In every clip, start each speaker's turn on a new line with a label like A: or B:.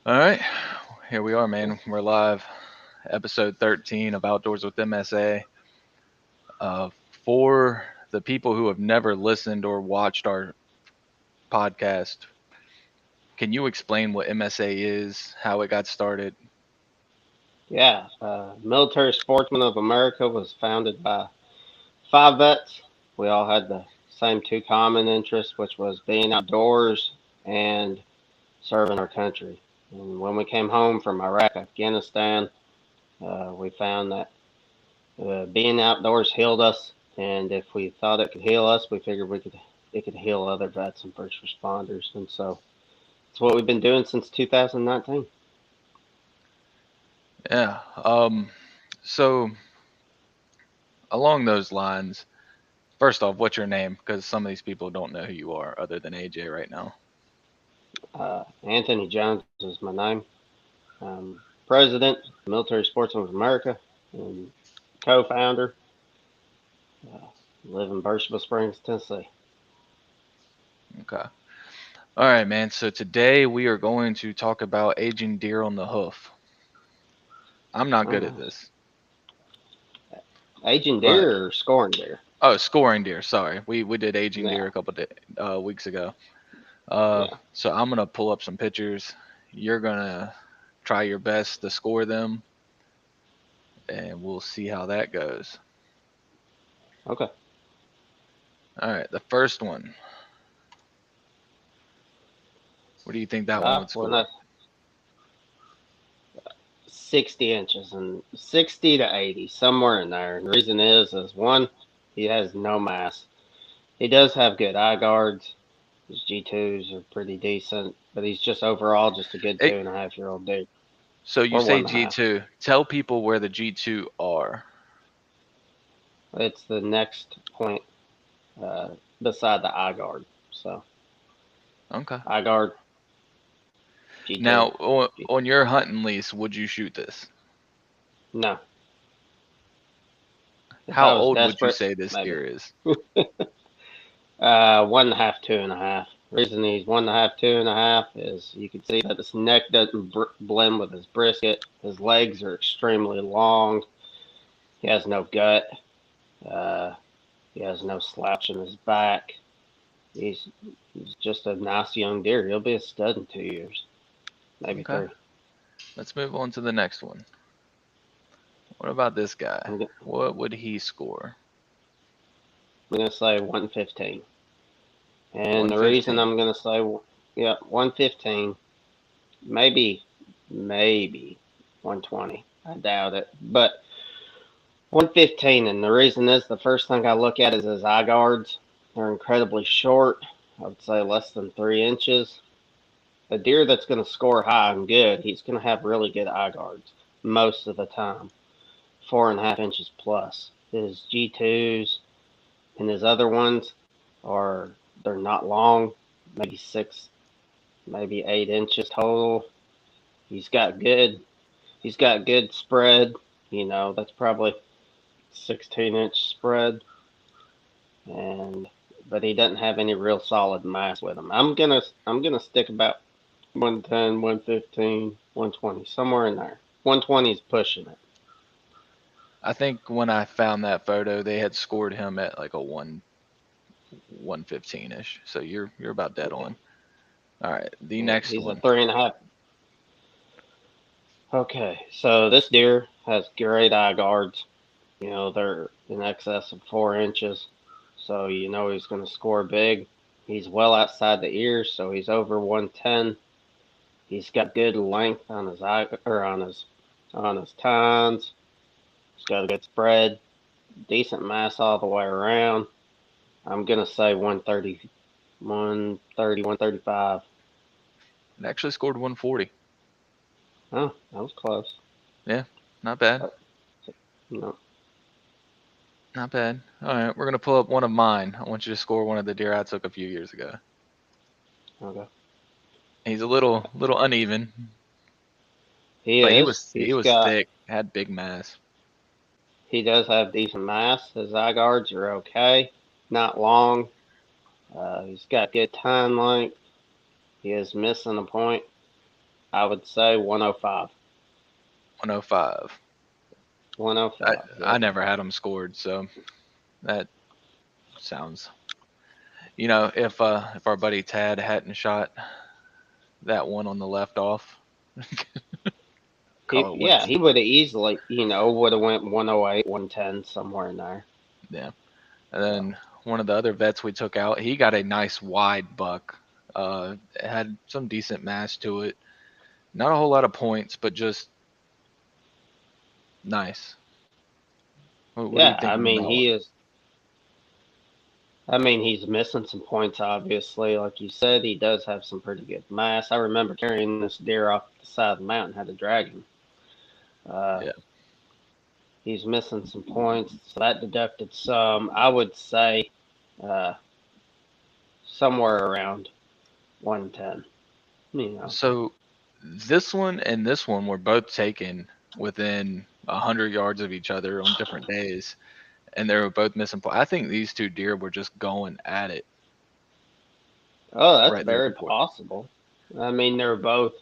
A: All right, here we are, man. We're live, episode 13 of Outdoors with MSA. Uh, for the people who have never listened or watched our podcast, can you explain what MSA is, how it got started?
B: Yeah, Military Sportsmen of America was founded by five vets. We all had the same two common interests, which was being outdoors and serving our country. And when we came home from Iraq, Afghanistan, we found that being outdoors healed us, and if we thought it could heal us, we figured it could heal other vets and first responders. And so it's what we've been doing since 2019.
A: Yeah. So along those lines, first off, what's your name? Because some of these people don't know who you are other than AJ right now.
B: Anthony Jones is my name. President, Military Sportsmen of America, and co-founder. Uh, Live in Birchville Springs, Tennessee.
A: Okay. All right, man. So today we are going to talk about aging deer on the hoof. I'm not
B: Oh,
A: good at
B: nice.
A: this,
B: Aging
A: but
B: deer or scoring deer?
A: oh, scoring deer. Sorry, we did aging deer
B: Yeah,
A: a couple weeks ago.
B: yeah.
A: So I'm gonna pull up some pictures. You're gonna try your best to score them, and we'll see how that goes.
B: Okay.
A: All right, the first one. What do you think that one would
B: Well, that's
A: score?
B: 60 inches and 60 to 80, somewhere in there. And the reason is one, he has no mass. He does have good eye guards. His G2s are pretty decent, but he's just overall just a good
A: Hey,
B: 2.5-year-old dude,
A: so you
B: or one
A: say
B: and a half.
A: G2? Tell people where the G2 are.
B: It's the next point uh, beside the eye guard. So
A: Okay.
B: eye guard, G2,
A: Now, on
B: G2.
A: your hunting lease, would you shoot this?
B: No, if
A: How
B: I was
A: old would you
B: desperate,
A: say this
B: maybe.
A: deer is?
B: 1.5, 2.5. Reason he's 1.5, 2.5 is you can see that his neck doesn't blend with his brisket. His legs are extremely long. He has no gut. Uh, he has no slouch in his back. He's he's just a nice young deer. He'll be a stud in 2 years, maybe
A: Okay.
B: three.
A: Let's move on to the next one. What about this guy?
B: I'm, I'm
A: What would he score?
B: gonna say 115, and the reason
A: 115.
B: I'm gonna say yeah 115, maybe 120. I doubt it, but 115, and the reason is the first thing I look at is his eye guards. They're incredibly short. I would say less than 3 inches. A deer that's going to score high and good, he's going to have really good eye guards most of the time. 4.5 inches plus. His G2s and his other ones are they're not long, maybe 8 inches total. He's got good he's got good spread. That's probably 16-inch spread, and but he doesn't have any real solid mass with him. I'm gonna stick about 110, 115, 120, somewhere in there. 120 is pushing it.
A: I think when I found that photo, they had scored him at like a 115 ish. So you're about dead
B: Yeah,
A: on. All right, the
B: yeah.
A: next
B: He's a
A: one.
B: 3.5. Okay, so this deer has great eye guards. They're in excess of 4 inches, so he's going to score big. He's well outside the ears, so he's over 110. He's got good length on his eye or on his tines. He's got a good spread, decent mass all the way around. I'm gonna say 130, 130, 135.
A: It actually scored 140.
B: Oh, that was close.
A: Yeah, not bad.
B: Uh, no,
A: Not bad. All right, we're gonna pull up one of mine. I want you to score one of the deer I took a few years ago.
B: okay.
A: He's a little uneven,
B: He
A: but he
B: is.
A: was he was thick, had big mass.
B: He does have decent mass. His eye guards are okay, not long. He's got good time length. He is missing a point. I would say 105.
A: 105.
B: 105.
A: I
B: Yep.
A: never had them scored, so that sounds. If our buddy Tad hadn't shot that one on the left off, call it one.
B: He would have easily, would have went 108, 110 somewhere in there.
A: Yeah. And
B: So
A: then one of the other vets we took out, he got a nice wide buck. It had some decent mass to it. Not a whole lot of points, but just nice. What do you
B: yeah,
A: think of that one?
B: he's missing some points. Obviously, like you said, he does have some pretty good mass. I remember carrying this deer off the side of the mountain, had to drag him. Uh,
A: Yeah.
B: he's missing some points, so that deducted some. I would say uh, somewhere around 110. You know.
A: So this one and this one were both taken within 100 yards of each other on different days, and they were both missing. I think these two deer were just going at it
B: Oh, that's
A: right there
B: very
A: before.
B: possible. I mean, they were both.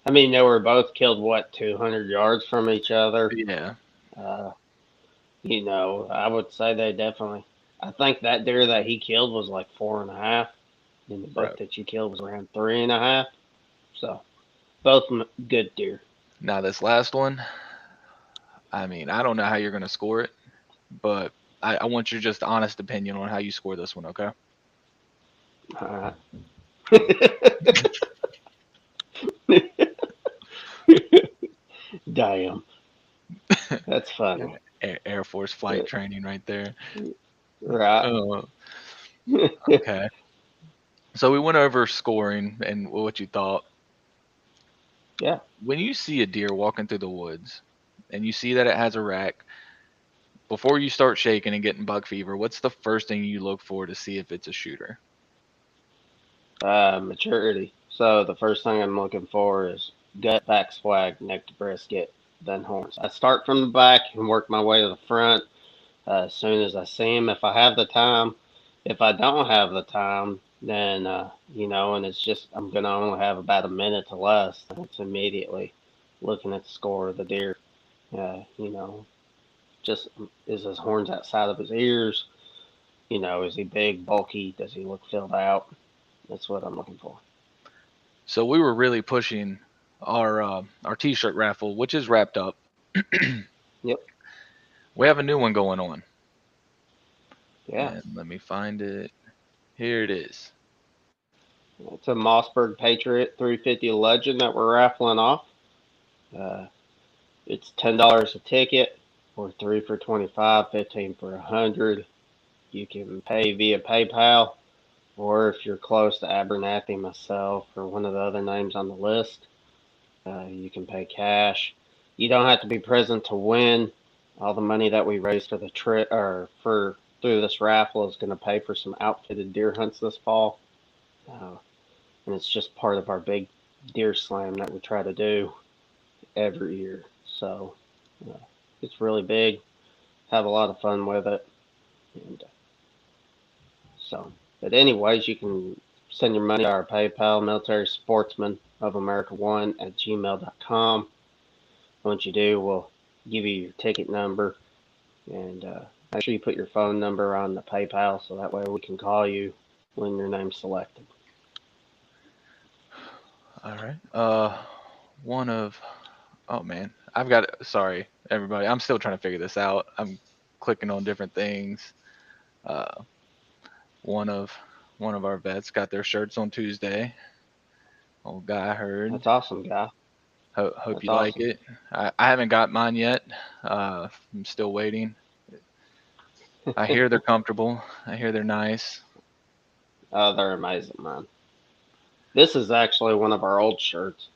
B: I mean, they were both killed what 200 yards from each other.
A: Yeah,
B: Uh, I would say they definitely. I think that deer that he killed was like 4.5, and the
A: bro.
B: buck that you killed was around 3.5. So both good deer.
A: Now this last one, I mean, I don't know how you're gonna score it, but I want your just honest opinion on how you score this one, okay?
B: All right. Damn, that's funny.
A: Air Force flight training right there.
B: Right.
A: Oh, okay. So we went over scoring and what you thought.
B: Yeah.
A: When you see a deer walking through the woods and you see that it has a rack, before you start shaking and getting buck fever, what's the first thing you look for to see if it's a shooter?
B: Maturity. So the first thing I'm looking for is gut, back swag, neck to brisket, then horns. I start from the back and work my way to the front as soon as I see them. If I have the time, if I don't have the time, then and it's just I'm gonna only have about a minute to less. And it's immediately looking at the score of the deer. Just is his horns outside of his ears? Is he big, bulky? Does he look filled out? That's what I'm looking for.
A: So we were really pushing our t-shirt raffle, which is wrapped up.
B: Yep.
A: We have a new one going on,
B: Yeah.
A: and let me find it. Here it is.
B: It's a Mossberg Patriot 350 Legend that we're raffling off. Uh, it's $10 a ticket, or 3 for 25, 15 for 100. You can pay via PayPal, or if you're close to Abernathy, myself, or one of the other names on the list, you can pay cash. You don't have to be present to win. All the money that we raise for the trip or for through this raffle is going to pay for some outfitted deer hunts this fall. Uh, and it's just part of our big deer slam that we try to do every year. So uh, it's really big. Have a lot of fun with it, and so. But anyways, you can send your money to our PayPal, Military Sportsman of America 1 at gmail.com. Once you do, we'll give you your ticket number, and make sure you put your phone number on the PayPal so that way we can call you when your name's selected.
A: All right. One of Oh man, I've got sorry everybody. I'm still trying to figure this out. I'm clicking on different things. Uh, one of one of our vets got their shirts on Tuesday. Old guy heard.
B: That's awesome, guy.
A: Hope
B: That's
A: you like
B: awesome.
A: it. I haven't got mine yet. I'm still waiting. I hear they're comfortable. I hear they're nice.
B: Oh, they're amazing, man. This is actually one of our old shirts.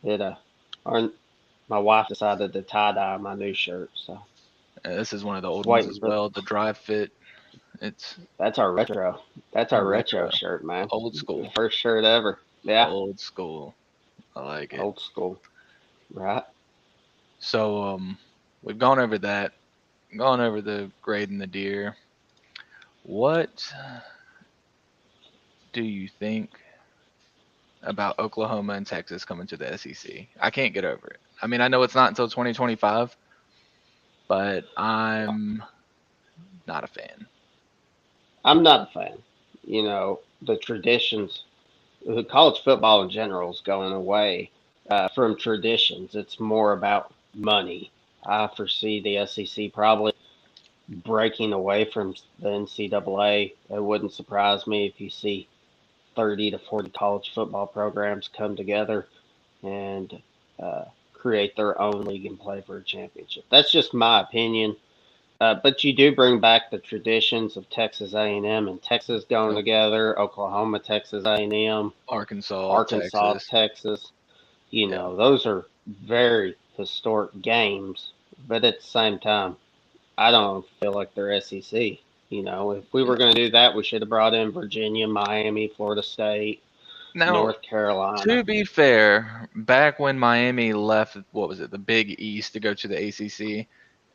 B: It our my wife decided to tie dye my new shirt, so
A: This is one of the
B: just
A: old ones
B: waiting
A: as
B: for.
A: well. The dry fit. It's
B: That's our retro. That's our retro
A: retro,
B: shirt, man.
A: old
B: The
A: school,
B: first shirt ever. Yeah,
A: old school. I like it.
B: old school. Right.
A: So we've gone over that. Gone over the grading the deer. What do you think? about Oklahoma and Texas coming to the SEC. I can't get over it. I mean, I know it's not until 2025, but I'm not a fan.
B: I'm not a fan. The traditions, the college football in general is going away from traditions. It's more about money. I foresee the SEC probably breaking away from the NCAA. It wouldn't surprise me if you see 30 to 40 college football programs come together and create their own league and play for a championship. That's just my opinion. But you do bring back the traditions of Texas A&M and Texas going
A: Yep.
B: together, Oklahoma, Texas A&M,
A: Arkansas,
B: Arkansas,
A: Texas.
B: Texas.
A: Yeah.
B: Those are very historic games. But at the same time, I don't feel like they're SEC. If we were going to do that, we should have brought in Virginia, Miami, Florida State,
A: Now,
B: North Carolina.
A: to be fair, back when Miami left, what was it, the Big East to go to the ACC,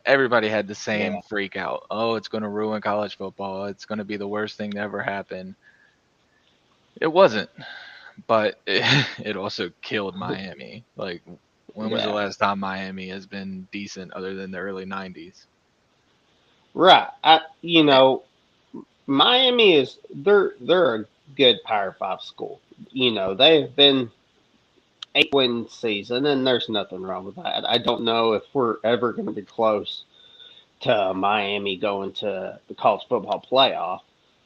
A: everybody had the same
B: Yeah,
A: freak out. Oh, it's going to ruin college football. It's going to be the worst thing to ever happen. It wasn't, but it also killed Miami. Like, when was the
B: yeah,
A: last time Miami has been decent other than the early 90s?
B: right. Miami is they're a good Power Five school. They've been 8-win season, and there's nothing wrong with that. I don't know if we're ever going to be close to Miami going to the college football playoff,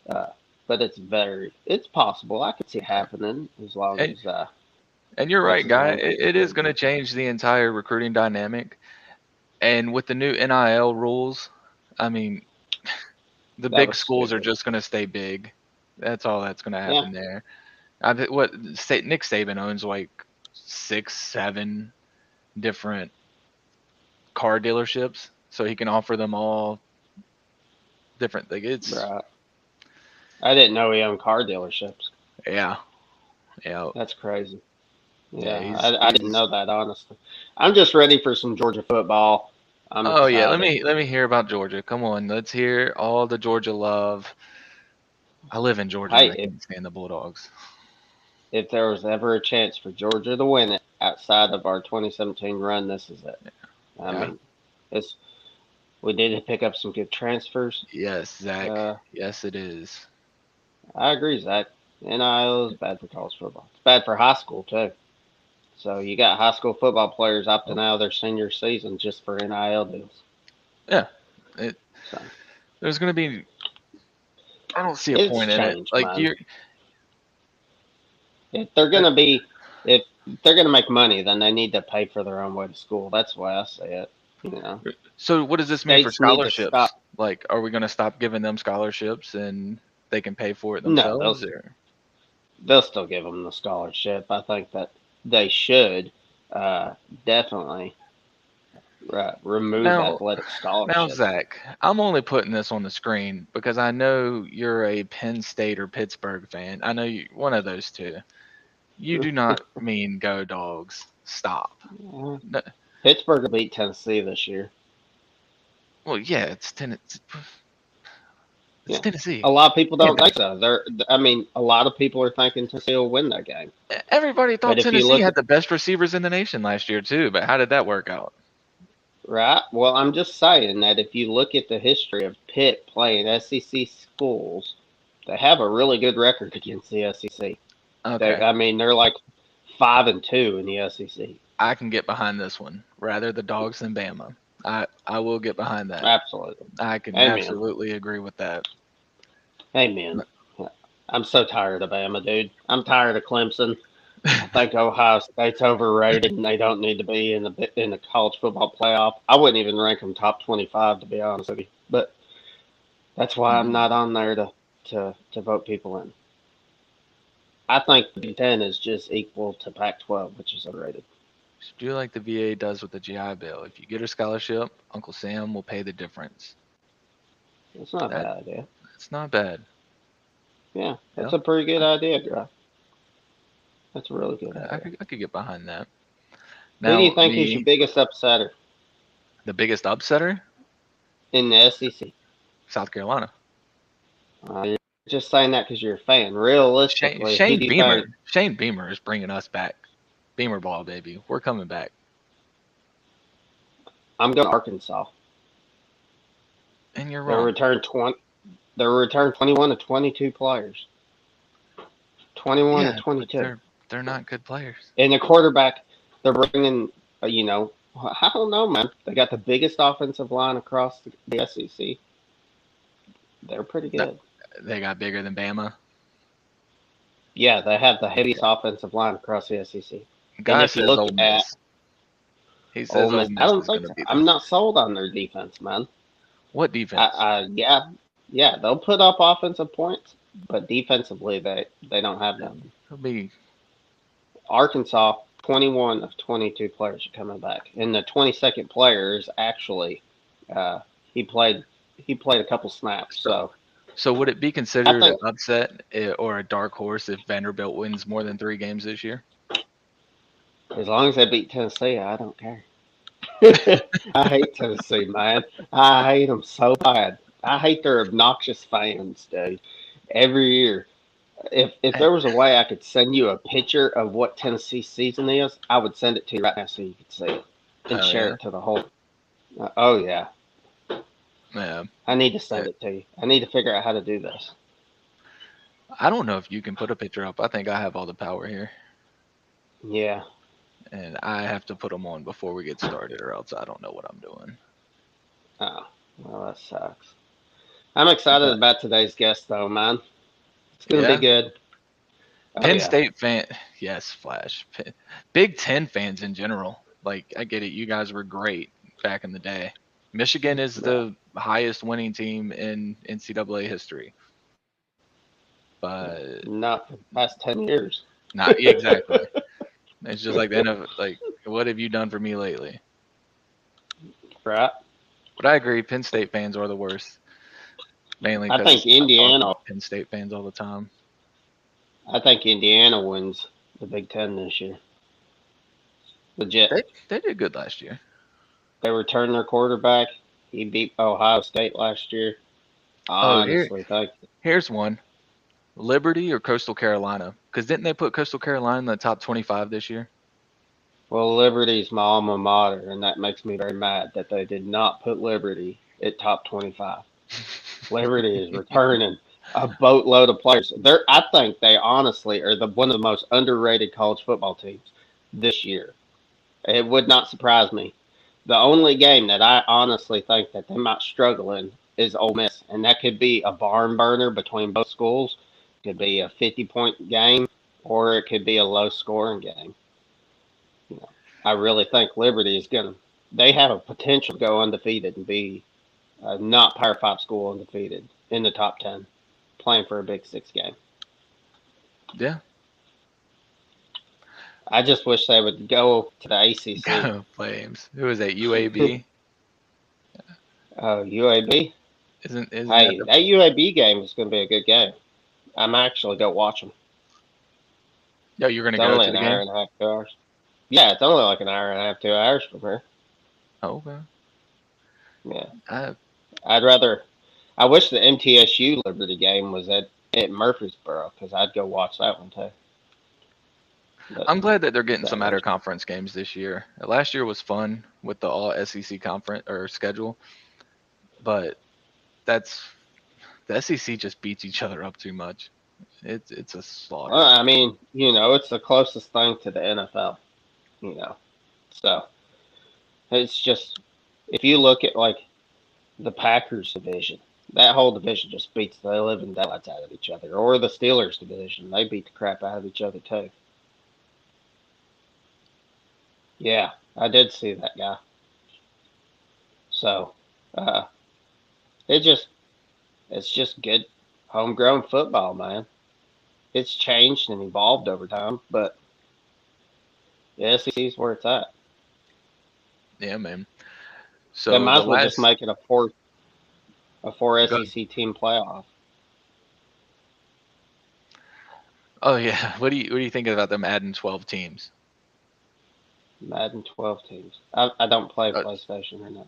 B: uh, but it's possible. I could see it happening
A: And,
B: as
A: and you're
B: what's
A: right,
B: his
A: guy.
B: name
A: It
B: keeps
A: is
B: leaving.
A: going to change the entire recruiting dynamic. And with the new NIL rules, I mean, the
B: That
A: big
B: was
A: schools are
B: stupid.
A: just going to stay big. That's all that's going to
B: Yeah,
A: happen there. Nick Saban owns like 6, 7 different car dealerships, so he can offer them all different. Like it's
B: right. I didn't know he owned car dealerships.
A: yeah, yeah,
B: That's crazy.
A: yeah.
B: Yeah,
A: He's
B: I didn't
A: he's.
B: know that honestly. I'm just ready for some Georgia football. I'm
A: Oh yeah,
B: excited.
A: let me hear about Georgia. Come on, let's hear all the Georgia love. I live in Georgia and
B: Hey,
A: I can't stand the Bulldogs.
B: if there was ever a chance for Georgia to win it outside of our 2017 run, this is it. I
A: Yeah.
B: mean, it's we did pick up some good transfers.
A: Yes, Zach.
B: Uh,
A: Yes, it is.
B: I agree, Zach. NIL is bad for college football. It's bad for high school too. So you got high school football players
A: Oh,
B: opting out of their senior season just for NIL deals.
A: yeah. It,
B: So
A: there's gonna be. I don't see a
B: it's
A: point in it.
B: changed,
A: Like
B: man.
A: you're.
B: If they're gonna be, if they're gonna make money, then they need to pay for their own way to school. That's the way I say it.
A: So what does this mean for
B: States need to
A: scholarships?
B: stop.
A: Like, are we going to stop giving them scholarships and they can pay for it
B: No,
A: themselves? Or
B: they'll still give them the scholarship. I think that they should uh, definitely remove
A: now,
B: athletic
A: now,
B: scholarships.
A: Zach, I'm only putting this on the screen because I know you're a Penn State or Pittsburgh fan. I know you one of those two. You do not mean go dogs. Stop. No,
B: Pittsburgh will beat Tennessee this year.
A: well, yeah, it's Tennessee. It's
B: Yeah,
A: Tennessee.
B: a lot of people
A: Can't
B: don't think so. I mean, a lot of people are thinking Tennessee will win that game.
A: Everybody thought
B: But if you
A: Tennessee
B: look
A: had
B: at
A: the best receivers in the nation last year too, but how did that work out?
B: right, well, I'm just saying that if you look at the history of Pitt playing SEC schools, they have a really good record against the SEC.
A: Okay,
B: I mean, they're like 5-2 in the SEC.
A: I can get behind this one. Rather the dogs than Bama. I will get behind that.
B: Absolutely.
A: I can
B: Amen.
A: absolutely agree with that.
B: Amen. I'm so tired of Bama, dude. I'm tired of Clemson. I think Ohio State's overrated, and they don't need to be in the college football playoff. I wouldn't even rank them top 25, to be honest with you. But that's why I'm
A: Mm.
B: not on there to vote people in. I think the Big Ten is just equal to Pac-12, which is overrated.
A: Should do like the VA does with the GI Bill. If you get a scholarship, Uncle Sam will pay the difference.
B: It's not a
A: That
B: bad idea.
A: that's not bad.
B: Yeah, that's
A: Yep.
B: a pretty good
A: I,
B: idea, Griff. That's a really good idea.
A: I could get behind that.
B: Who do you
A: Now
B: think is your biggest upsetter
A: the biggest upsetter,
B: in the SEC?
A: South Carolina.
B: You're just saying that because you're a fan. Realistically, who do you think?
A: Shane Beamer is bringing us back. Beamer ball, baby. We're coming back.
B: I'm going to Arkansas.
A: And you're
B: They'll
A: wrong.
B: return 20. They'll return 21 to 22 players. 21 to
A: Yeah, but
B: 22.
A: they're not good players.
B: And the quarterback, they're bringing. I don't know, man. They got the biggest offensive line across the SEC. They're pretty good.
A: They got bigger than Bama.
B: Yeah, they have the heaviest offensive line across the SEC. And
A: Guy
B: if you
A: says
B: look
A: Ole
B: at
A: Miss. He
B: Ole
A: says Ole
B: Miss, I
A: Miss
B: don't
A: is going
B: think
A: to
B: so.
A: be
B: I'm
A: there.
B: not sold on their defense, man.
A: What defense?
B: Yeah, they'll put up offensive points, but defensively they don't have nothing.
A: It'll be
B: Arkansas, 21 of 22 players are coming back, and the 22nd player is actually uh, he played he played a couple snaps.
A: so.
B: So
A: So would it be
B: I
A: considered an
B: think
A: upset or a dark horse if Vanderbilt wins more than 3 games this year?
B: as long as they beat Tennessee, I don't care. I hate Tennessee, man. I hate them so bad. I hate their obnoxious fans, dude. Every year, if
A: Eh,
B: there was a way I could send you a picture of what Tennessee's season is, I would send it to you right now so you could see it and
A: Oh
B: share
A: yeah,
B: it to the whole. Oh yeah,
A: yeah.
B: I need to
A: Eh,
B: send it to you. I need to figure out how to do this.
A: I don't know if you can put a picture up. I think I have all the power here,
B: Yeah.
A: and I have to put them on before we get started, or else I don't know what I'm doing.
B: Oh, well, that sucks. I'm excited
A: But
B: about today's guest, though, man. It's gonna be
A: yeah,
B: good. Oh
A: Penn
B: yeah.
A: State fan, yes, Flash. Big Ten fans in general. Like I get it, you guys were great back in the day. Michigan is
B: Yeah.
A: the highest winning team in NCAA history, but
B: Not for the past 10 years.
A: not exactly. It's just like the end of like, what have you done for me lately?
B: Right.
A: But I agree, Penn State fans are the worst, mainly
B: I think
A: because I talk
B: Indiana.
A: about Penn State fans all the time.
B: I think Indiana wins the Big Ten this year. Legit.
A: They did good last year.
B: They returned their quarterback. He beat Ohio State last year.
A: Oh,
B: I honestly think.
A: here's one: Liberty or Coastal Carolina? Because didn't they put Coastal Carolina in the top 25 this year?
B: Well, Liberty's my alma mater, and that makes me very mad that they did not put Liberty at top 25. Liberty is returning a boatload of players. I think they honestly are one of the most underrated college football teams this year. It would not surprise me. The only game that I honestly think that they might struggle in is Ole Miss, and that could be a barn burner between both schools. It could be a 50-point game, or it could be a low scoring game. You know, I really think Liberty is gonna. They have a potential to go undefeated and be not Power Five school undefeated in the top 10, playing for a Big Six game.
A: Yeah,
B: I just wish they would go to the ACC.
A: go Flames. Who is that? UAB?
B: UAB.
A: Isn't that
B: Hey,
A: the?
B: that UAB game is going to be a good game. I'm actually go watch them.
A: Yo, you're gonna
B: It's
A: go
B: only
A: to
B: an
A: the
B: hour
A: game?
B: and a half, 2 hours. Yeah, it's only like an hour and a half, 2 hours from here.
A: Oh, okay.
B: Yeah,
A: I,
B: I'd rather. I wish the MTSU Liberty game was at Murfreesboro because I'd go watch that one too. But
A: I'm glad that they're getting
B: that
A: some
B: was
A: outer conference games this year. Last year was fun with the all SEC conference or schedule, but that's the SEC just beats each other up too much. It's a
B: well,
A: slaughter.
B: I mean, it's the closest thing to the NFL. You know, so it's just if you look at like the Packers division, that whole division just beats the living daylights out of each other. Or the Steelers division, they beat the crap out of each other too. Yeah, I did see that guy. So, uh, it just it's just good homegrown football, man. It's changed and evolved over time, but the SEC is where it's at.
A: Yeah, man.
B: They
A: So
B: might
A: the
B: as well just
A: last
B: make it a four
A: go.
B: SEC team playoff.
A: Oh yeah. What do you think about them adding 12 teams?
B: Madden 12 teams. I don't play
A: Uh,
B: PlayStation or not.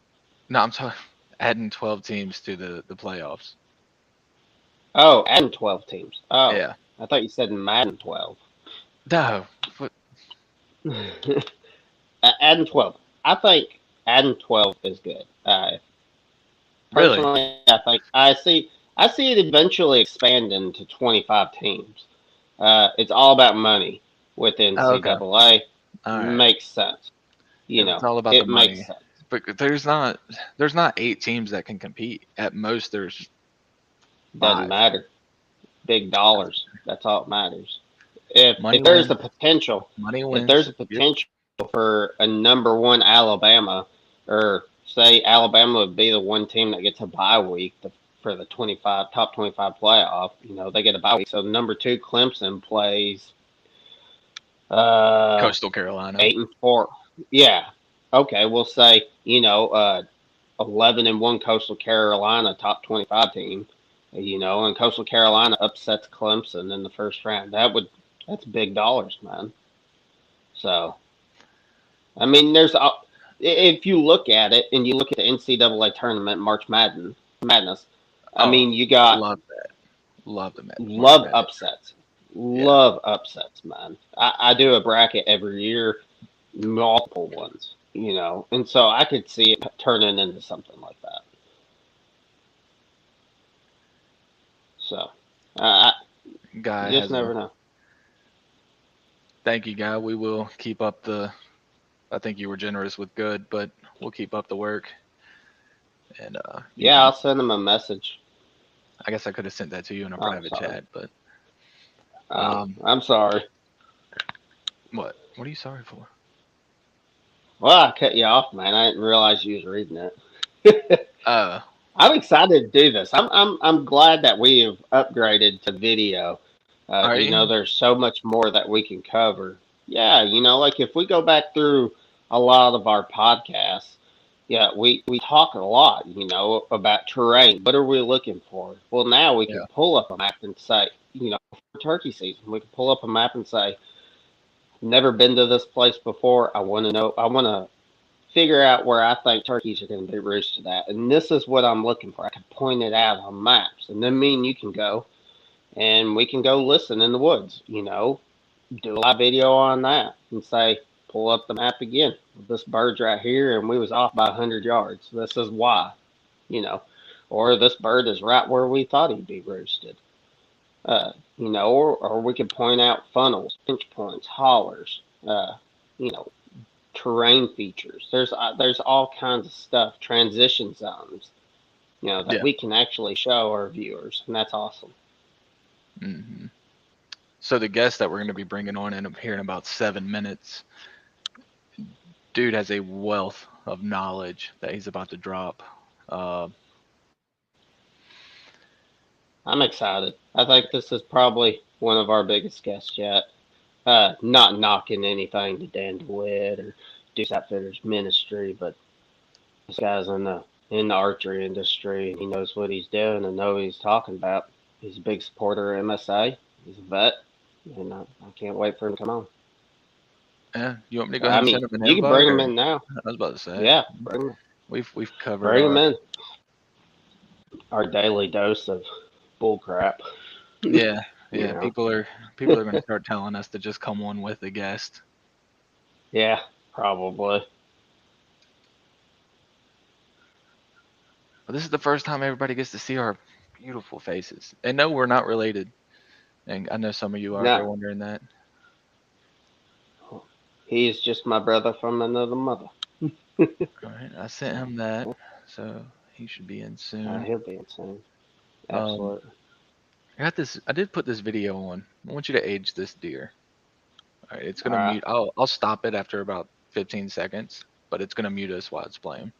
A: no, I'm talking adding 12 teams to the playoffs.
B: Oh, adding 12 teams. Oh,
A: Yeah.
B: I thought you said Madden 12.
A: No. What?
B: Adding 12. I think adding 12 is good.
A: Really?
B: Personally, I see it eventually expanding to 25 teams. It's all about money with
A: Oh, okay.
B: NCAA.
A: All right.
B: Makes sense.
A: If it's all about the
B: It makes
A: money,
B: sense.
A: but there's not 8 teams that can compete. At most, there's
B: Doesn't
A: 5.
B: matter. Big dollars. That's all that matters. If
A: Money
B: there's a
A: wins.
B: potential,
A: Money
B: if there's
A: wins.
B: a potential for a number one Alabama, or say Alabama would be the one team that gets a bye week for the 25 top 25 playoff. They get a bye week. So number two Clemson plays uh
A: Coastal Carolina.
B: 8-4. Yeah. Okay, we'll say 11-1 Coastal Carolina top 25 team. And Coastal Carolina upsets Clemson in the first round. That's big dollars, man. So I mean, if you look at it and you look at the NCAA tournament, Madness. I
A: Oh,
B: mean, you got
A: love that. Love the March
B: love
A: Madness.
B: upsets,
A: Yeah.
B: love upsets, man. I do a bracket every year, multiple ones, and so I could see it turning into something like that. So
A: Guy
B: you just
A: has a
B: never know.
A: Thank you, guy. We will keep up the. I think you were generous with good, but we'll keep up the work. And you
B: Yeah,
A: can.
B: I'll send them a message.
A: I guess I could have sent that to you in a
B: I'm
A: private
B: sorry.
A: chat, but um,
B: I'm sorry.
A: what? What are you sorry for?
B: Well, I cut you off, man. I didn't realize you was reading it.
A: Uh,
B: I'm excited to do this. I'm glad that we have upgraded to video.
A: are you?
B: There's so much more that we can cover. Yeah, like if we go back through a lot of our podcasts, yeah, we talk a lot, about terrain. What are we looking for? Well, now we can
A: Yeah.
B: pull up a map and say, for turkey season, we can pull up a map and say, never been to this place before. I want to know. I want to figure out where I think turkeys are going to be roosted at. And this is what I'm looking for. I can point it out on maps. And then me and you can go and we can go listen in the woods, do a live video on that and say, pull up the map again. This bird's right here and we was off by 100 yards. This is why, you know. Or this bird is right where we thought he'd be roosted. Or we could point out funnels, pinch points, hollers, you know, terrain features. There's all kinds of stuff, transition zones, that
A: Yeah.
B: we can actually show our viewers, and that's awesome.
A: hmm So the guest that we're going to be bringing on in here in about 7 minutes, dude has a wealth of knowledge that he's about to drop. Uh,
B: I'm excited. I think this is probably one of our biggest guests yet. Not knocking anything to Dan DeWitt or Deuce Outfitters Ministry, but this guy's in the archery industry and he knows what he's doing and know what he's talking about. He's a big supporter of MSA. He's a vet, and I can't wait for him to come on.
A: yeah, you want me to go ahead
B: I
A: and
B: mean,
A: send him an
B: you can
A: invite,
B: bring him
A: or
B: in now.
A: I was about to say
B: Yeah,
A: we've covered
B: bring him
A: our
B: in. Our daily dose of bull crap.
A: yeah
B: you
A: yeah.
B: know.
A: People are going to start telling us to just come on with a guest.
B: Yeah, probably.
A: But this is the first time everybody gets to see our beautiful faces. And no, we're not related. And I know some of you are out
B: No,
A: there wondering that.
B: he's just my brother from another mother.
A: All right, I sent him that, so he should be in soon.
B: He'll be insane.
A: Um,
B: Absolutely.
A: I got this. I did put this video on. I want you to age this deer. All right, it's
B: All
A: gonna
B: right.
A: mute. I'll stop it after about 15 seconds, but it's gonna mute us while it's playing.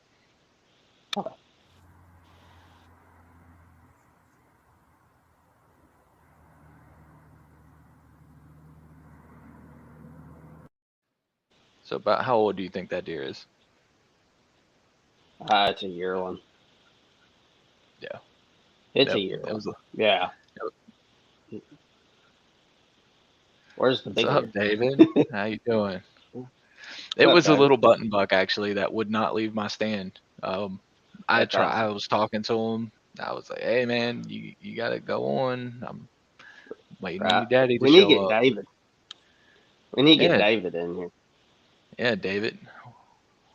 A: So about how old do you think that deer is?
B: It's a yearling.
A: Yeah.
B: It's a
A: Yep. It
B: yearling.
A: was.
B: Yeah.
A: Yep.
B: Where's the
A: What's
B: big
A: up,
B: deer?
A: David? How you doing? It
B: What's up,
A: was a
B: David?
A: little button buck actually that would not leave my stand. I
B: That's
A: try. I
B: awesome.
A: was talking to him. I was like, hey man, you gotta go on. I'm waiting on
B: Right.
A: your daddy to
B: We need to
A: show
B: get
A: up.
B: David. We need to get
A: Yeah,
B: David in here.
A: yeah, David.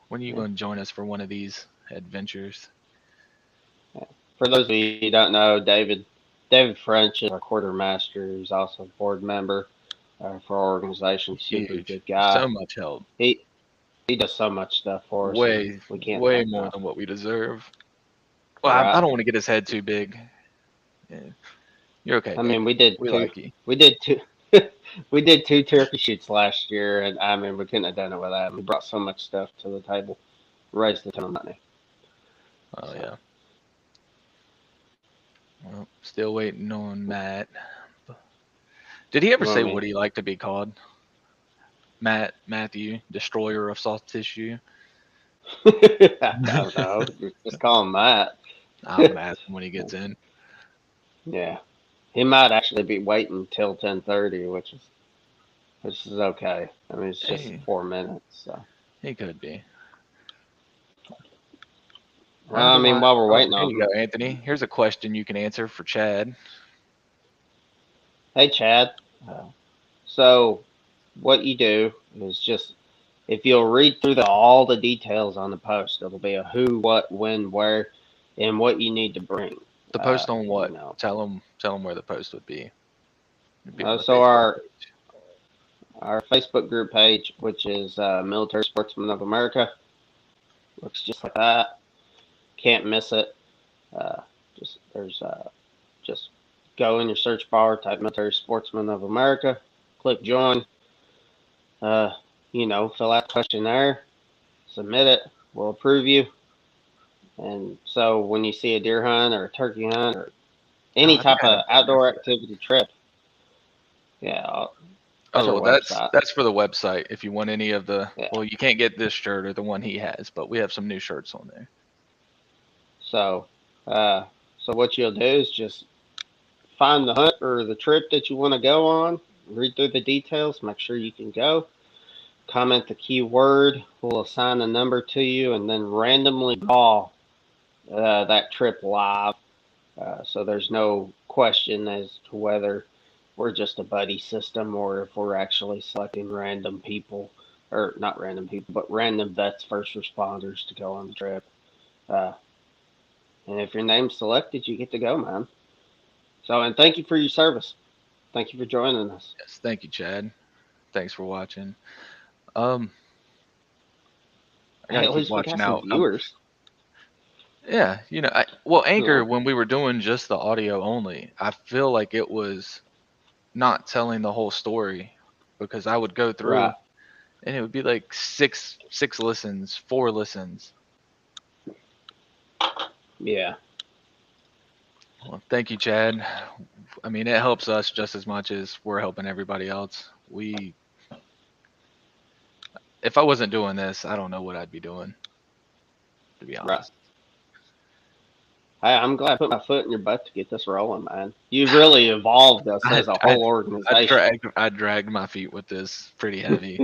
A: When are you
B: Yeah.
A: going to join us for one of these adventures?
B: Yeah. For those of you who don't know, David French is our quartermaster. He's also a board member for our organization. Super
A: Huge.
B: good guy.
A: So much help.
B: He he does so much stuff for us, and
A: Way,
B: we can't
A: way
B: thank
A: more
B: enough.
A: than what we deserve. Well, I
B: Right.
A: don't want to get his head too big. Yeah. You're okay,
B: I
A: Dave.
B: mean,
A: We like you.
B: we did two, we did two turkey shoots last year, and I mean, we couldn't have done it without him. He brought so much stuff to the table, raised a ton of money.
A: Oh
B: So,
A: yeah. Well, still waiting on Matt. Did he ever
B: well, I
A: say
B: mean,
A: what he liked to be called? Matthew, destroyer of soft tissue.
B: I don't know. Just call him that.
A: I'm gonna ask him when he gets in.
B: Yeah, he might actually be waiting till 10:30, which is okay. I mean, it's just
A: Hey,
B: 4 minutes. So,
A: he could be.
B: well, I mean,
A: Otherwise,
B: while we're
A: oh,
B: waiting
A: here
B: on
A: you
B: him,
A: go, Anthony. Here's a question you can answer for Chad.
B: hey Chad. Uh, so, what you do is just if you'll read through all the details on the post, it'll be a who, what, when, where, and what you need to bring.
A: The
B: Uh,
A: post on
B: you
A: what?
B: know,
A: Tell him where the post would be. It'd be on the
B: so
A: Facebook page.
B: our Facebook group page, which is Military Sportsmen of America, looks just like that. Can't miss it. Uh, just go in your search bar, type Military Sportsmen of America, click join. Uh, fill out the questionnaire, submit it. We'll approve you. And so when you see a deer hunt or a turkey hunt or
A: Oh,
B: any
A: I think
B: type
A: I have
B: of
A: to sign up
B: outdoor
A: for that.
B: activity trip, yeah, there's
A: Oh,
B: our
A: well,
B: website.
A: that's for the website. If you want any of the,
B: Yeah.
A: well, you can't get this shirt or the one he has, but we have some new shirts on there.
B: So, uh, so what you'll do is just find the hunt or the trip that you want to go on, read through the details, make sure you can go, comment the keyword, we'll assign a number to you, and then randomly call that trip live. So there's no question as to whether we're just a buddy system or if we're actually selecting random people, or not random people, but random vets, first responders to go on the trip. Uh, and if your name's selected, you get to go, man. So, and thank you for your service. Thank you for joining us.
A: Yes, thank you, Chad. Thanks for watching. Um, I
B: Hey,
A: gotta
B: at
A: keep
B: least we
A: watching
B: got some
A: out.
B: viewers.
A: Yeah, well,
B: You
A: Anchor,
B: know,
A: when we were doing just the audio only, I feel like it was not telling the whole story because I would go through
B: right?
A: and it would be like six listens, 4 listens.
B: Yeah,
A: Well, thank you, Chad. I mean, it helps us just as much as we're helping everybody else. If I wasn't doing this, I don't know what I'd be doing, to be
B: right.
A: honest.
B: Hey, I'm glad I put my foot in your butt to get this rolling, man. You really evolved us
A: I
B: as a
A: I
B: whole
A: I
B: organization.
A: dragged my feet with this pretty heavy.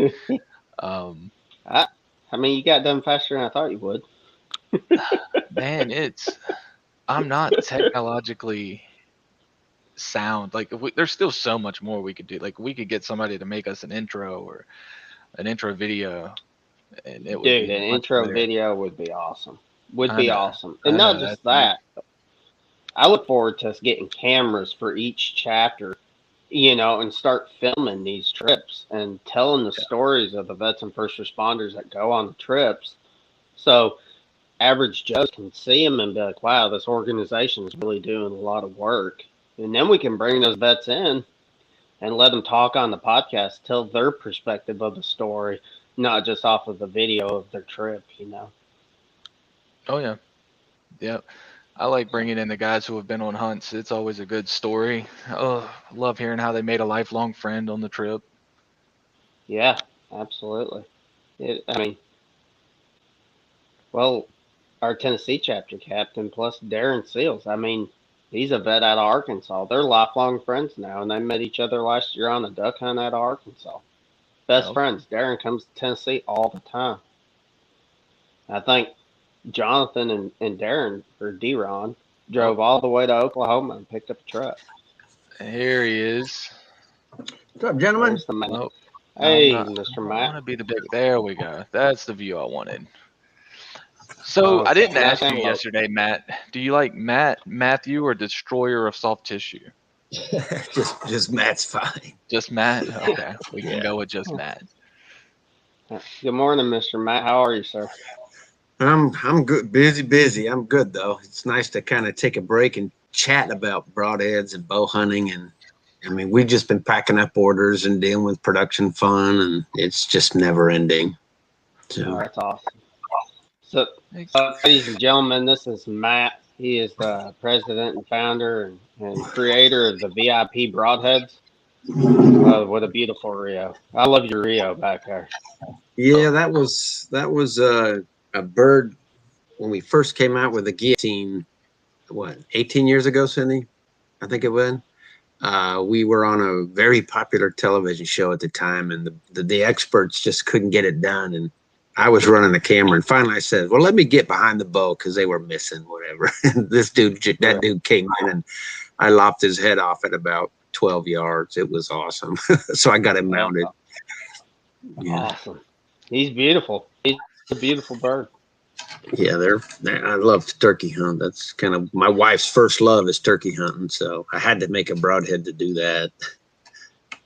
A: Um,
B: I, I mean, you got done faster than I thought you would.
A: man, I'm not technologically sound. Like there's still so much more we could do. Like we could get somebody to make us an intro or an intro video, and it would
B: Dude,
A: be
B: an
A: much
B: intro
A: better.
B: video would be awesome. Would
A: I
B: be
A: know,
B: awesome. And
A: I
B: not
A: know.
B: just
A: That's you.
B: that, I look forward to us getting cameras for each chapter, and start filming these trips and telling the
A: Yeah.
B: stories of the vets and first responders that go on the trips. So average Joes can see them and be like, wow, this organization is really doing a lot of work. And then we can bring those vets in and let them talk on the podcast, tell their perspective of the story, not just off of the video of their trip.
A: Oh yeah. Yeah. I like
B: So,
A: bringing in the guys who have been on hunts. It's always a good story. Oh, love hearing how they made a lifelong friend on the trip.
B: yeah, absolutely. I mean, well, our Tennessee chapter captain plus Darren Seals. I mean, he's a vet out of Arkansas. They're lifelong friends now, and they met each other last year on a duck hunt out of Arkansas. Best
A: Oh,
B: friends. Darren comes to Tennessee all the time. I think Jonathan and Darren or D-Ron. drove
A: Oh,
B: all the way to Oklahoma and picked up a truck.
A: here he is.
C: What's up, gentlemen?
B: There's the man.
A: Oh, no, I'm
B: Hey,
A: not.
B: Mr.
A: I don't
B: Matt.
A: want to be the big. There we go. That's the view I wanted. So I
B: Okay,
A: didn't
B: nice
A: ask you
B: antelope.
A: yesterday, Matt. Do you like Matthew, or Destroyer of Soft Tissue?
C: just Matt's fine.
A: Just Matt. Okay, we can
C: Yeah.
A: go with just Matt.
B: Good morning, Mr. Matt. How are you, sir?
C: I'm good. Busy. I'm good though. It's nice to kind of take a break and chat about broadheads and bow hunting, and I mean we've just been packing up orders and dealing with production fun, and it's just never ending.
B: Oh,
C: So
B: that's awesome. So, ladies and gentlemen, this is Matt. He is the president and founder and creator of the VIP Broadheads. What a beautiful Rio. I love your Rio back there.
C: yeah, that was a bird when we first came out with the guillotine. What 18 years ago, Cindy? I think it was. We were on a very popular television show at the time, and the experts just couldn't get it done. And I was running the camera, and finally I said, "Well, let me get behind the bow because they were missing whatever." And that
B: Right.
C: dude came in, and I lopped his head off at about 12 yards. It was awesome. So I got him
B: That's
C: mounted. Yeah,
B: awesome. He's beautiful. He's a beautiful bird.
C: yeah. I love to turkey hunt. That's kind of my wife's first love is turkey hunting. So I had to make a broadhead to do that.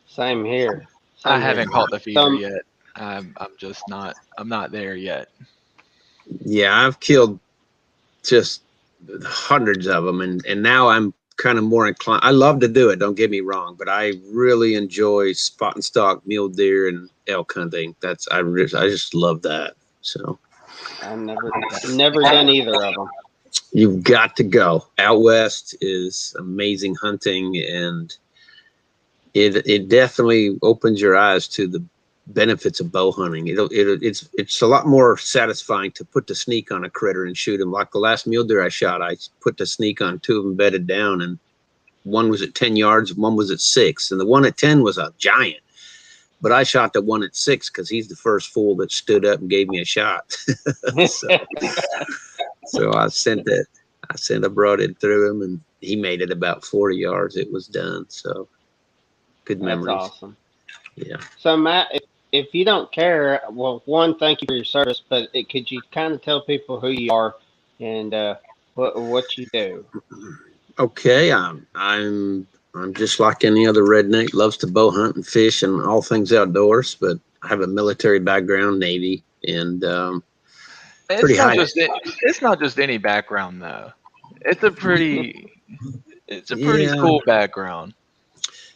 B: Same here.
A: I
B: Same here.
A: haven't caught the fever
B: So,
A: yet. I'm just not. I'm not there yet.
C: Yeah, I've killed just hundreds of them, and now I'm kind of more inclined. I love to do it, don't get me wrong, but I really enjoy spot and stalk mule deer and elk hunting. I just love that. So
B: I've never done either of them.
C: you've got to go out west. Is amazing hunting, and it definitely opens your eyes to the benefits of bow hunting. It's a lot more satisfying to put the sneak on a critter and shoot him. Like the last mule deer I shot, I put the sneak on two of them bedded down, and one was at 10 yards, one was at 6, and the one at 10 was a giant. But I shot the one at 6 because he's the first fool that stood up and gave me a shot. so, so I sent a broadhead through him, and he made it about 40 yards. It was done. So good
B: That's
C: memories.
B: awesome.
C: Yeah.
B: So, Matt, if you don't care, well, one, thank you for your service, but could you kind of tell people who you are and what you do?
C: Okay, I'm just like any other redneck. Loves to bow hunt and fish and all things outdoors. But I have a military background, Navy, and
A: It's
C: pretty
A: not
C: high.
A: just it's not just any background though. It's a pretty it's a pretty
C: Yeah,
A: cool background.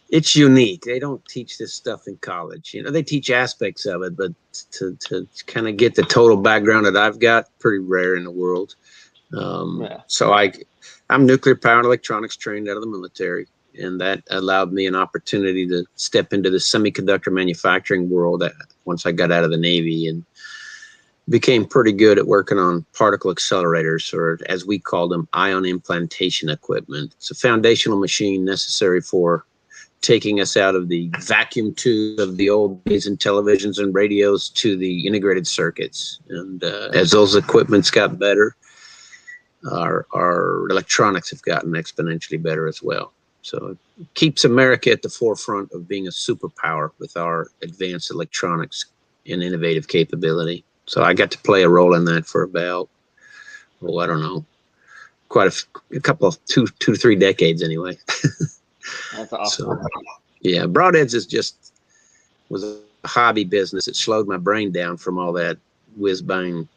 C: it's unique. They don't teach this stuff in college. You know, they teach aspects of it, but to kind of get the total background that I've got, pretty rare in the world.
B: Yeah.
C: So I'm nuclear power and electronics trained out of the military, and that allowed me an opportunity to step into the semiconductor manufacturing world once I got out of the Navy, and became pretty good at working on particle accelerators, or as we call them, ion implantation equipment. It's a foundational machine necessary for taking us out of the vacuum tube of the old days in televisions and radios to the integrated circuits. And as those equipments got better, our electronics have gotten exponentially better as well. So it keeps America at the forefront of being a superpower with our advanced electronics and innovative capability. So I got to play a role in that for about, oh, I don't know, quite a couple of 2 to 3 decades anyway.
B: That's awesome.
C: So yeah, broadheads was a hobby business. It slowed my brain down from all that whiz bang,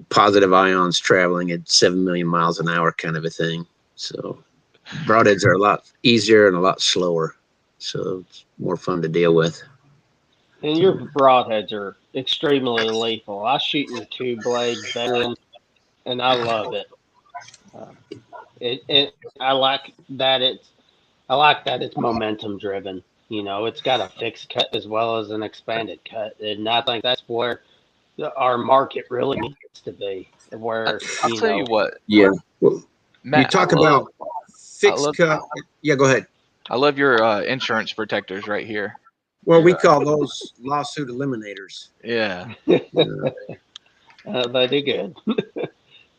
C: positive ions traveling at 7 million miles an hour kind of a thing. So broadheads are a lot easier and a lot slower. So it's more fun to deal with.
B: And your broadheads are extremely lethal. I shoot your two blade veteran, and I love it. Uh, it I like that it's momentum driven. You know, it's got a fixed cut as well as an expanded cut, and I think that's where our market really needs to be.
A: I,
B: Where
A: I'll tell you what,
C: Yeah. Well, you
A: Matt.
C: talk about
A: I
C: fixed
A: love
C: cut. Yeah, go ahead.
A: I love your insurance protectors right here.
C: Well, we
A: Your,
C: call those lawsuit eliminators.
A: yeah.
C: Yeah.
B: they do good.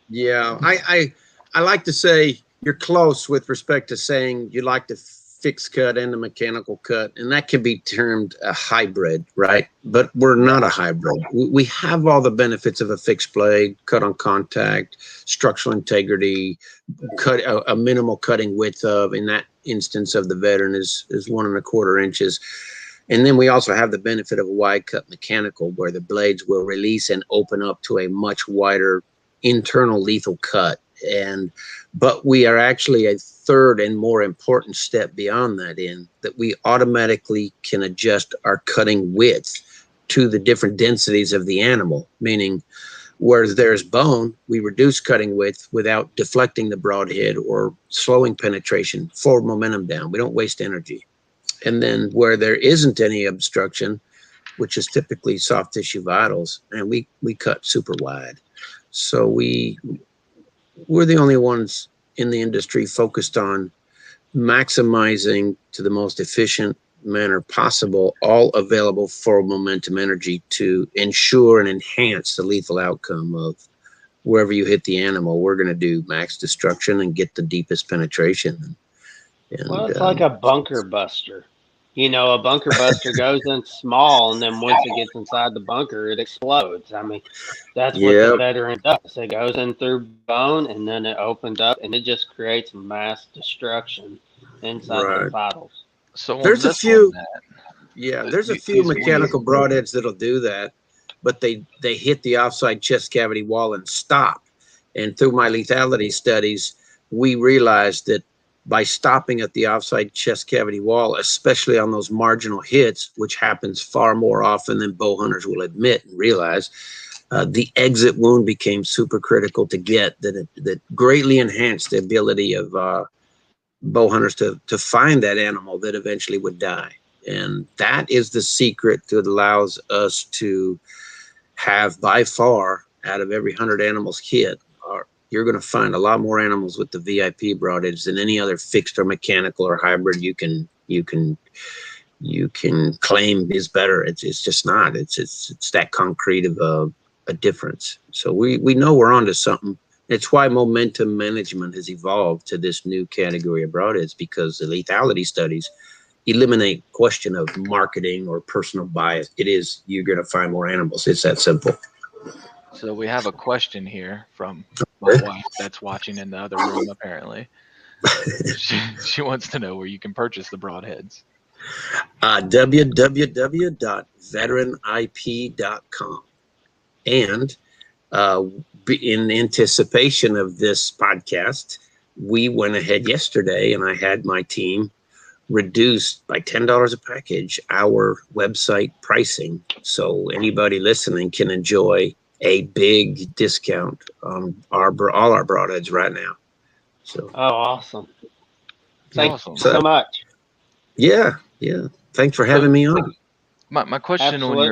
C: Yeah, I like to say you're close with respect to saying you like the fixed cut and the mechanical cut, and that can be termed a hybrid, right? But we're
A: Yeah.
C: not a hybrid. We have all the benefits of a fixed blade, cut on contact, structural integrity, cut a minimal cutting width of, in that instance of the veteran is 1.25 inches. And then we also have the benefit of a wide cut mechanical where the blades will release and open up to a much wider internal lethal cut. But we are actually a third and more important step beyond that, in that we automatically can adjust our cutting width to the different densities of the animal, meaning whereas there's bone, we reduce cutting width without deflecting the broadhead or slowing penetration, forward momentum down. We don't waste energy. And then where there isn't any obstruction, which is typically soft tissue vitals, and we cut super wide. So we're the only ones in the industry focused on maximizing to the most efficient manner possible all available forward momentum energy to ensure and enhance the lethal outcome of wherever you hit the animal. We're going to do max destruction and get the deepest penetration.
B: Well,
C: And
B: it's like a bunker buster. You know, a bunker buster goes in small, and then once it gets inside the bunker, it explodes. I mean, that's what the
C: yeah,
B: veteran does. It goes in through bone, and then it opens up, and it just creates mass destruction inside those
C: right.
B: vitals.
A: So on
C: There's a
A: this one,
C: few, yeah, there's a few
A: these wings.
C: mechanical broadheads that'll do that, but they hit the offside chest cavity wall and stop. And through my lethality studies, we realized that by stopping at the offside chest cavity wall, especially on those marginal hits, which happens far more often than bow hunters will admit and realize, the exit wound became super critical to get. That greatly enhanced the ability of bow hunters to find that animal that eventually would die. And that is the secret that allows us to have, by far, out of every 100 animals hit, you're going to find a lot more animals with the VIP broadheads than any other fixed or mechanical or hybrid you can claim is better. It's just not. It's that concrete of a difference. So we know we're onto something. It's why momentum management has evolved to this new category of broadheads, because the lethality studies eliminate question of marketing or personal bias. It is, you're going to find more animals. It's that simple.
A: So we have a question here from my wife that's watching in the other room. Apparently, she wants to know where you can purchase the broadheads.
C: www.veteranip.com. And in anticipation of this podcast, we went ahead yesterday and I had my team reduced by $10 a package our website pricing, so anybody listening can enjoy a big discount on all our broadheads right now. So
B: Oh, awesome! Thank
A: Awesome.
B: you so much.
C: yeah, thanks for having me on.
A: My question on
B: Absolutely.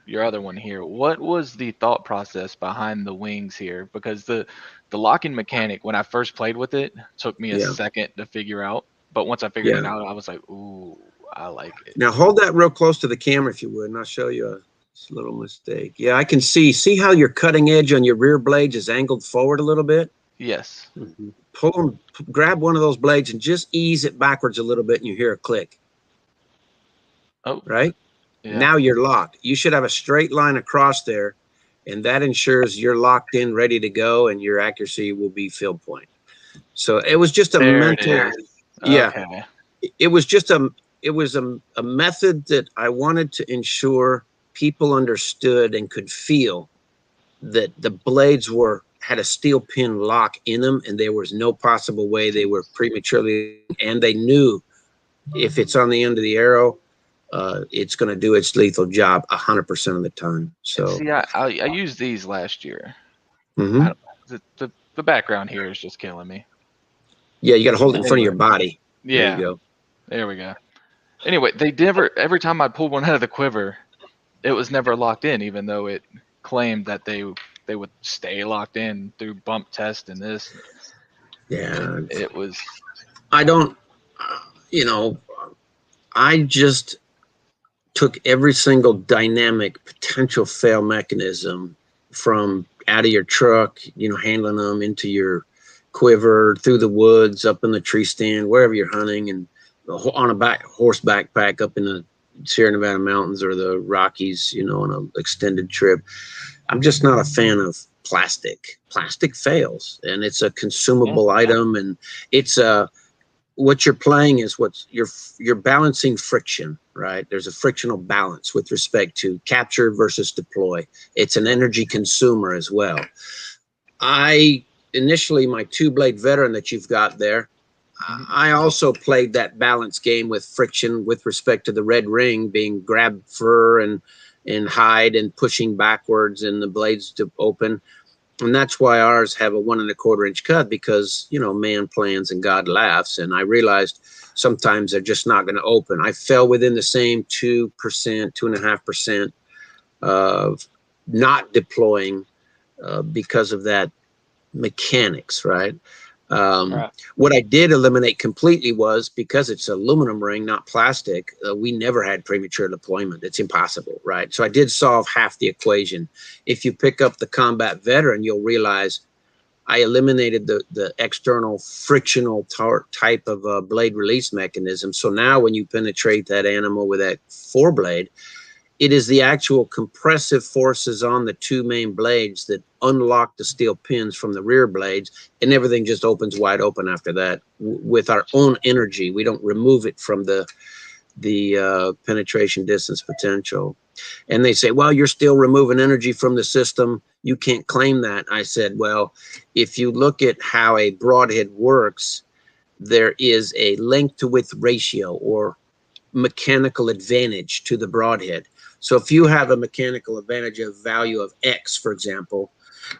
A: your other one here, what was the thought process behind the wings here? Because the locking mechanic, when I first played with it, took me a
C: Yeah,
A: second to figure out. But once I figured it
C: yeah.
A: out, I was like, ooh, I like it.
C: Now hold that real close to the camera if you would, and I'll show you a little mistake. Yeah, I can see how your cutting edge on your rear blades is angled forward a little bit.
A: Yes.
B: Mhm.
C: Pull them, grab one of those blades and just ease it backwards a little bit, and you hear a click.
A: Oh,
C: Right?
A: yeah.
C: Now you're locked. You should have a straight line across there, and that ensures you're locked in, ready to go, and your accuracy will be field point. So it was just a
A: There it
C: mental,
A: is.
C: yeah.
A: Okay.
C: It was just a method that I wanted to ensure people understood and could feel that the blades had a steel pin lock in them, and there was no possible way they were prematurely, and they knew if it's on the end of the arrow, it's going to do its lethal job 100% of the time. So,
A: See, I used these last year. I
C: mhm.
A: don't, the background here is just killing me.
C: Yeah, you got to hold it in front of
A: Anyway,
C: your body. There you
A: yeah,
C: go.
A: there we go. Anyway, they never. Every time I pulled one out of the quiver, it was never locked in, even though it claimed that they would stay locked in through bump test and this.
C: Yeah,
A: It was
C: I don't, you know, I just took every single dynamic potential fail mechanism from out of your truck, handling them into your quiver, through the woods, up in the tree stand, wherever you're hunting, and on a horse backpack up in the Sierra Nevada mountains or the Rockies, on an extended trip. I'm just not a fan of plastic. Plastic fails, and it's a consumable item, and it's what you're playing is you're balancing friction, right? There's a frictional balance with respect to capture versus deploy. It's an energy consumer as well. Initially, my 2-blade veteran that you've got there, I also played that balance game with friction with respect to the red ring being grab fur and hide and pushing backwards and the blades to open. And that's why ours have a 1 1/4 inch cut, because, man plans and God laughs. And I realized sometimes they're just not going to open. I fell within the same 2%, 2.5% of not deploying because of that mechanics, right? What I did eliminate completely was, because it's aluminum ring, not plastic, we never had premature deployment. It's impossible, right? So I did solve half the equation. If you pick up the combat veteran, you'll realize I eliminated the external frictional type of blade release mechanism. So now when you penetrate that animal with that 4-blade, it is the actual compressive forces on the 2 main blades that unlock the steel pins from the rear blades, and everything just opens wide open after that with our own energy. We don't remove it from the penetration distance potential. And they say, well, you're still removing energy from the system. You can't claim that. I said, well, if you look at how a broadhead works, there is a length to width ratio or mechanical advantage to the broadhead. So if you have a mechanical advantage of value of X, for example,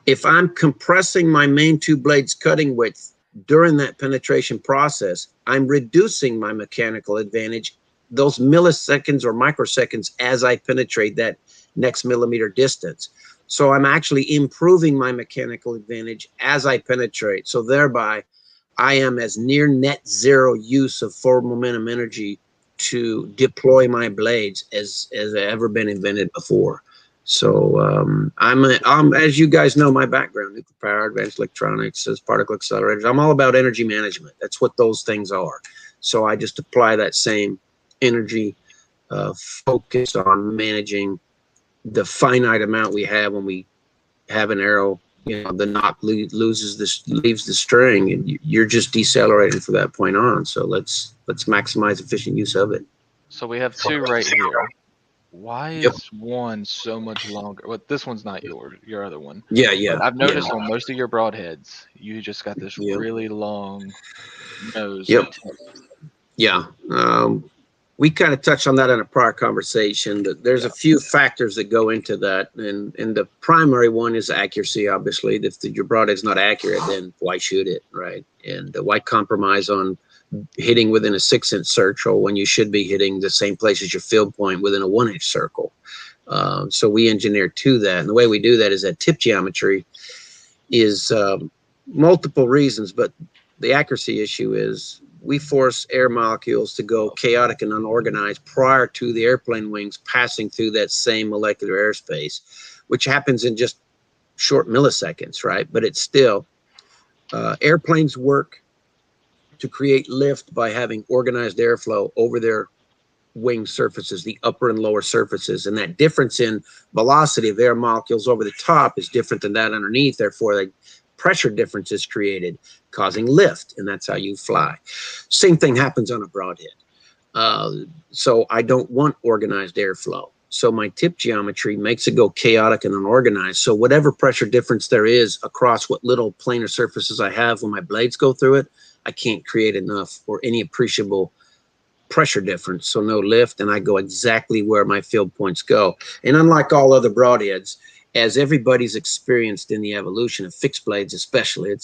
C: if I'm compressing my main 2 blades cutting width during that penetration process, I'm reducing my mechanical advantage, those milliseconds or microseconds, as I penetrate that next millimeter distance. So I'm actually improving my mechanical advantage as I penetrate. So thereby, I am as near net zero use of forward momentum energy to deploy my blades as ever been invented before. So I'm as you guys know, my background, nuclear power, advanced electronics, as particle accelerators. I'm all about energy management. That's what those things are. So I just apply that same energy focus on managing the finite amount we have when we have an arrow. The knot leaves the string, and you're just decelerating from that point on. So let's maximize efficient use of it.
A: So we have 2 right here. Why is one so much longer? Well, this one's not your other one.
C: Yeah.
A: But I've noticed on most of your broadheads, you just got this really long nose.
C: Yeah. We kind of touched on that in a prior conversation, that there's a few factors that go into that. And the primary one is accuracy, obviously. If your broadhead's not accurate, then why shoot it, right? And why compromise on hitting within a 6-inch circle when you should be hitting the same place as your field point within a 1-inch circle? So we engineer to that. And the way we do that is that tip geometry is multiple reasons, but the accuracy issue is we force air molecules to go chaotic and unorganized prior to the airplane wings passing through that same molecular airspace, which happens in just short milliseconds, right? But it's still, airplanes work to create lift by having organized airflow over their wing surfaces, the upper and lower surfaces. And that difference in velocity of air molecules over the top is different than that underneath. Therefore, the pressure difference is created, causing lift, and that's how you fly. Same thing happens on a broadhead. So I don't want organized airflow. So my tip geometry makes it go chaotic and unorganized. So whatever pressure difference there is across what little planar surfaces I have when my blades go through it, I can't create enough or any appreciable pressure difference. So no lift, and I go exactly where my field points go. And unlike all other broadheads, as everybody's experienced in the evolution of fixed blades, especially,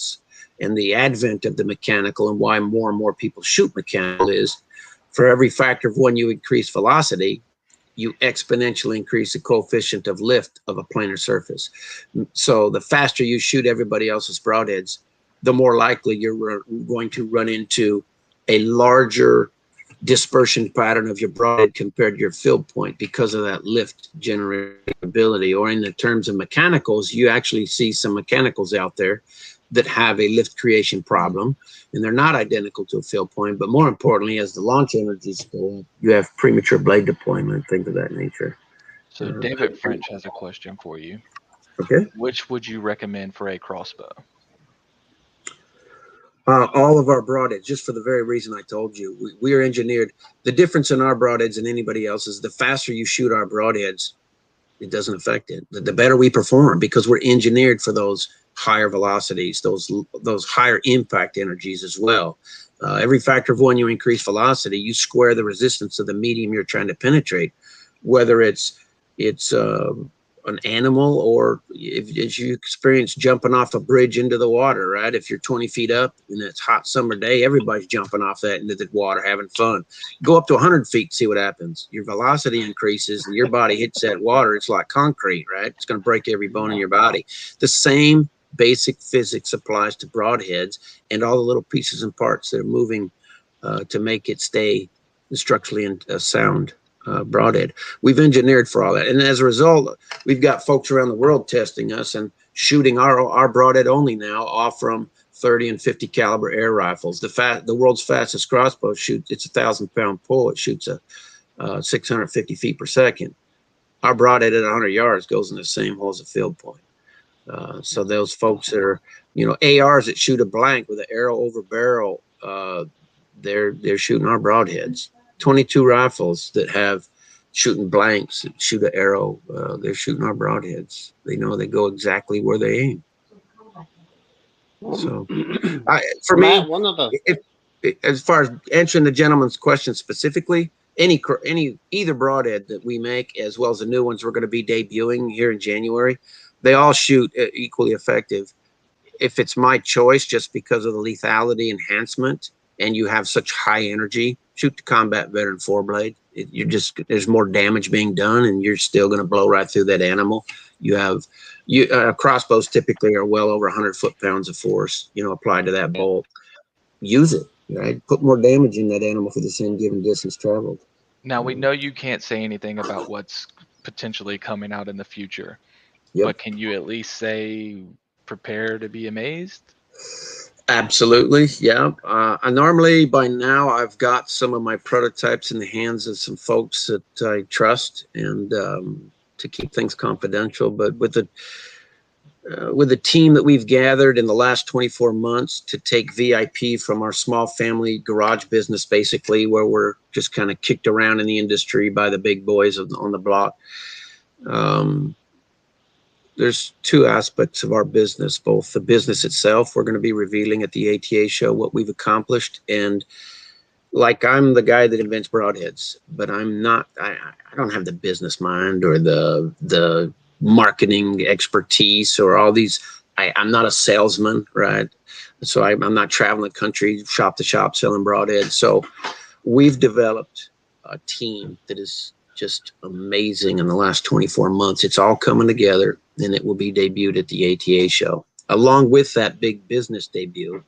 C: and the advent of the mechanical, and why more and more people shoot mechanical, is for every factor of 1 you increase velocity, you exponentially increase the coefficient of lift of a planar surface. So the faster you shoot everybody else's broadheads, the more likely you're going to run into a larger dispersion pattern of your broadhead compared to your field point because of that lift generability. Or in the terms of mechanicals, you actually see some mechanicals out there that have a lift creation problem, and they're not identical to a field point. But more importantly, as the launch energies go up, you have premature blade deployment, things of that nature.
A: So David French has a question for you.
C: Okay.
A: Which would you recommend for a crossbow?
C: All of our broadheads, just for the very reason I told you, we are engineered. The difference in our broadheads and anybody else is the faster you shoot our broadheads, it doesn't affect it. The better we perform, because we're engineered for those higher velocities, those higher impact energies as well. Every factor of one, you increase velocity, you square the resistance of the medium you're trying to penetrate, whether it's an animal, or if you experience jumping off a bridge into the water, right? If you're 20 feet up and it's hot summer day, everybody's jumping off that into the water, having fun. Go up to 100 feet, see what happens. Your velocity increases and your body hits that water. It's like concrete, right? It's going to break every bone in your body. The same basic physics applies to broadheads and all the little pieces and parts that are moving to make it stay structurally sound. Broadhead. We've engineered for all that, and as a result, we've got folks around the world testing us and shooting our broadhead only now off from 30 and 50 caliber air rifles. The world's fastest crossbow shoots. It's a 1,000-pound pull. It shoots 650 feet per second. Our broadhead at 100 yards goes in the same hole as a field point. So those folks that are, ARs that shoot a blank with an arrow over barrel, they're shooting our broadheads. 22 rifles that have shooting blanks, that shoot an arrow, they're shooting our broadheads. They know they go exactly where they aim. So, for
B: Matt,
C: me,
B: one of the
C: as far as answering the gentleman's question specifically, either broadhead that we make, as well as the new ones we're going to be debuting here in January, they all shoot equally effective. If it's my choice, just because of the lethality enhancement, and you have such high energy, shoot the combat veteran 4-blade. There's more damage being done, and you're still going to blow right through that animal. Crossbows typically are well over 100 foot-pounds of force, applied to that bolt. Use it, right? Put more damage in that animal for the same given distance traveled.
A: Now, we know you can't say anything about what's potentially coming out in the future,
C: Yep.
A: but can you at least say prepare to be amazed?
C: Absolutely, yeah. I normally, by now, I've got some of my prototypes in the hands of some folks that I trust, and to keep things confidential. But with the team that we've gathered in the last 24 months to take VIP from our small family garage business, basically, where we're just kind of kicked around in the industry by the big boys on the block. There's two aspects of our business, both the business itself. We're going to be revealing at the ATA show what we've accomplished. And like, I'm the guy that invents broadheads, but I'm not, I don't have the business mind or the marketing expertise or all these. I'm not a salesman, right? So I'm not traveling the country, shop to shop, selling broadheads. So we've developed a team that is just amazing in the last 24 months. It's all coming together, and it will be debuted at the ATA show. Along with that big business debut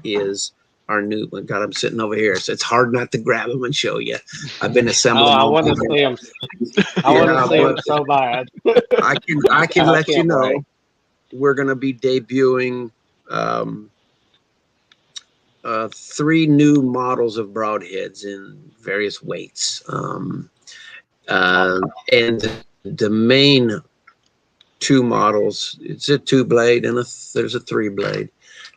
C: is our new, God, I'm sitting over here, so it's hard not to grab them and show you. I've been assembling.
B: I want to see them. I want to see them so bad.
C: I can let you know. We're going to be debuting 3 new models of broadheads in various weights. And the main 2 models, it's a 2-blade and there's a 3-blade.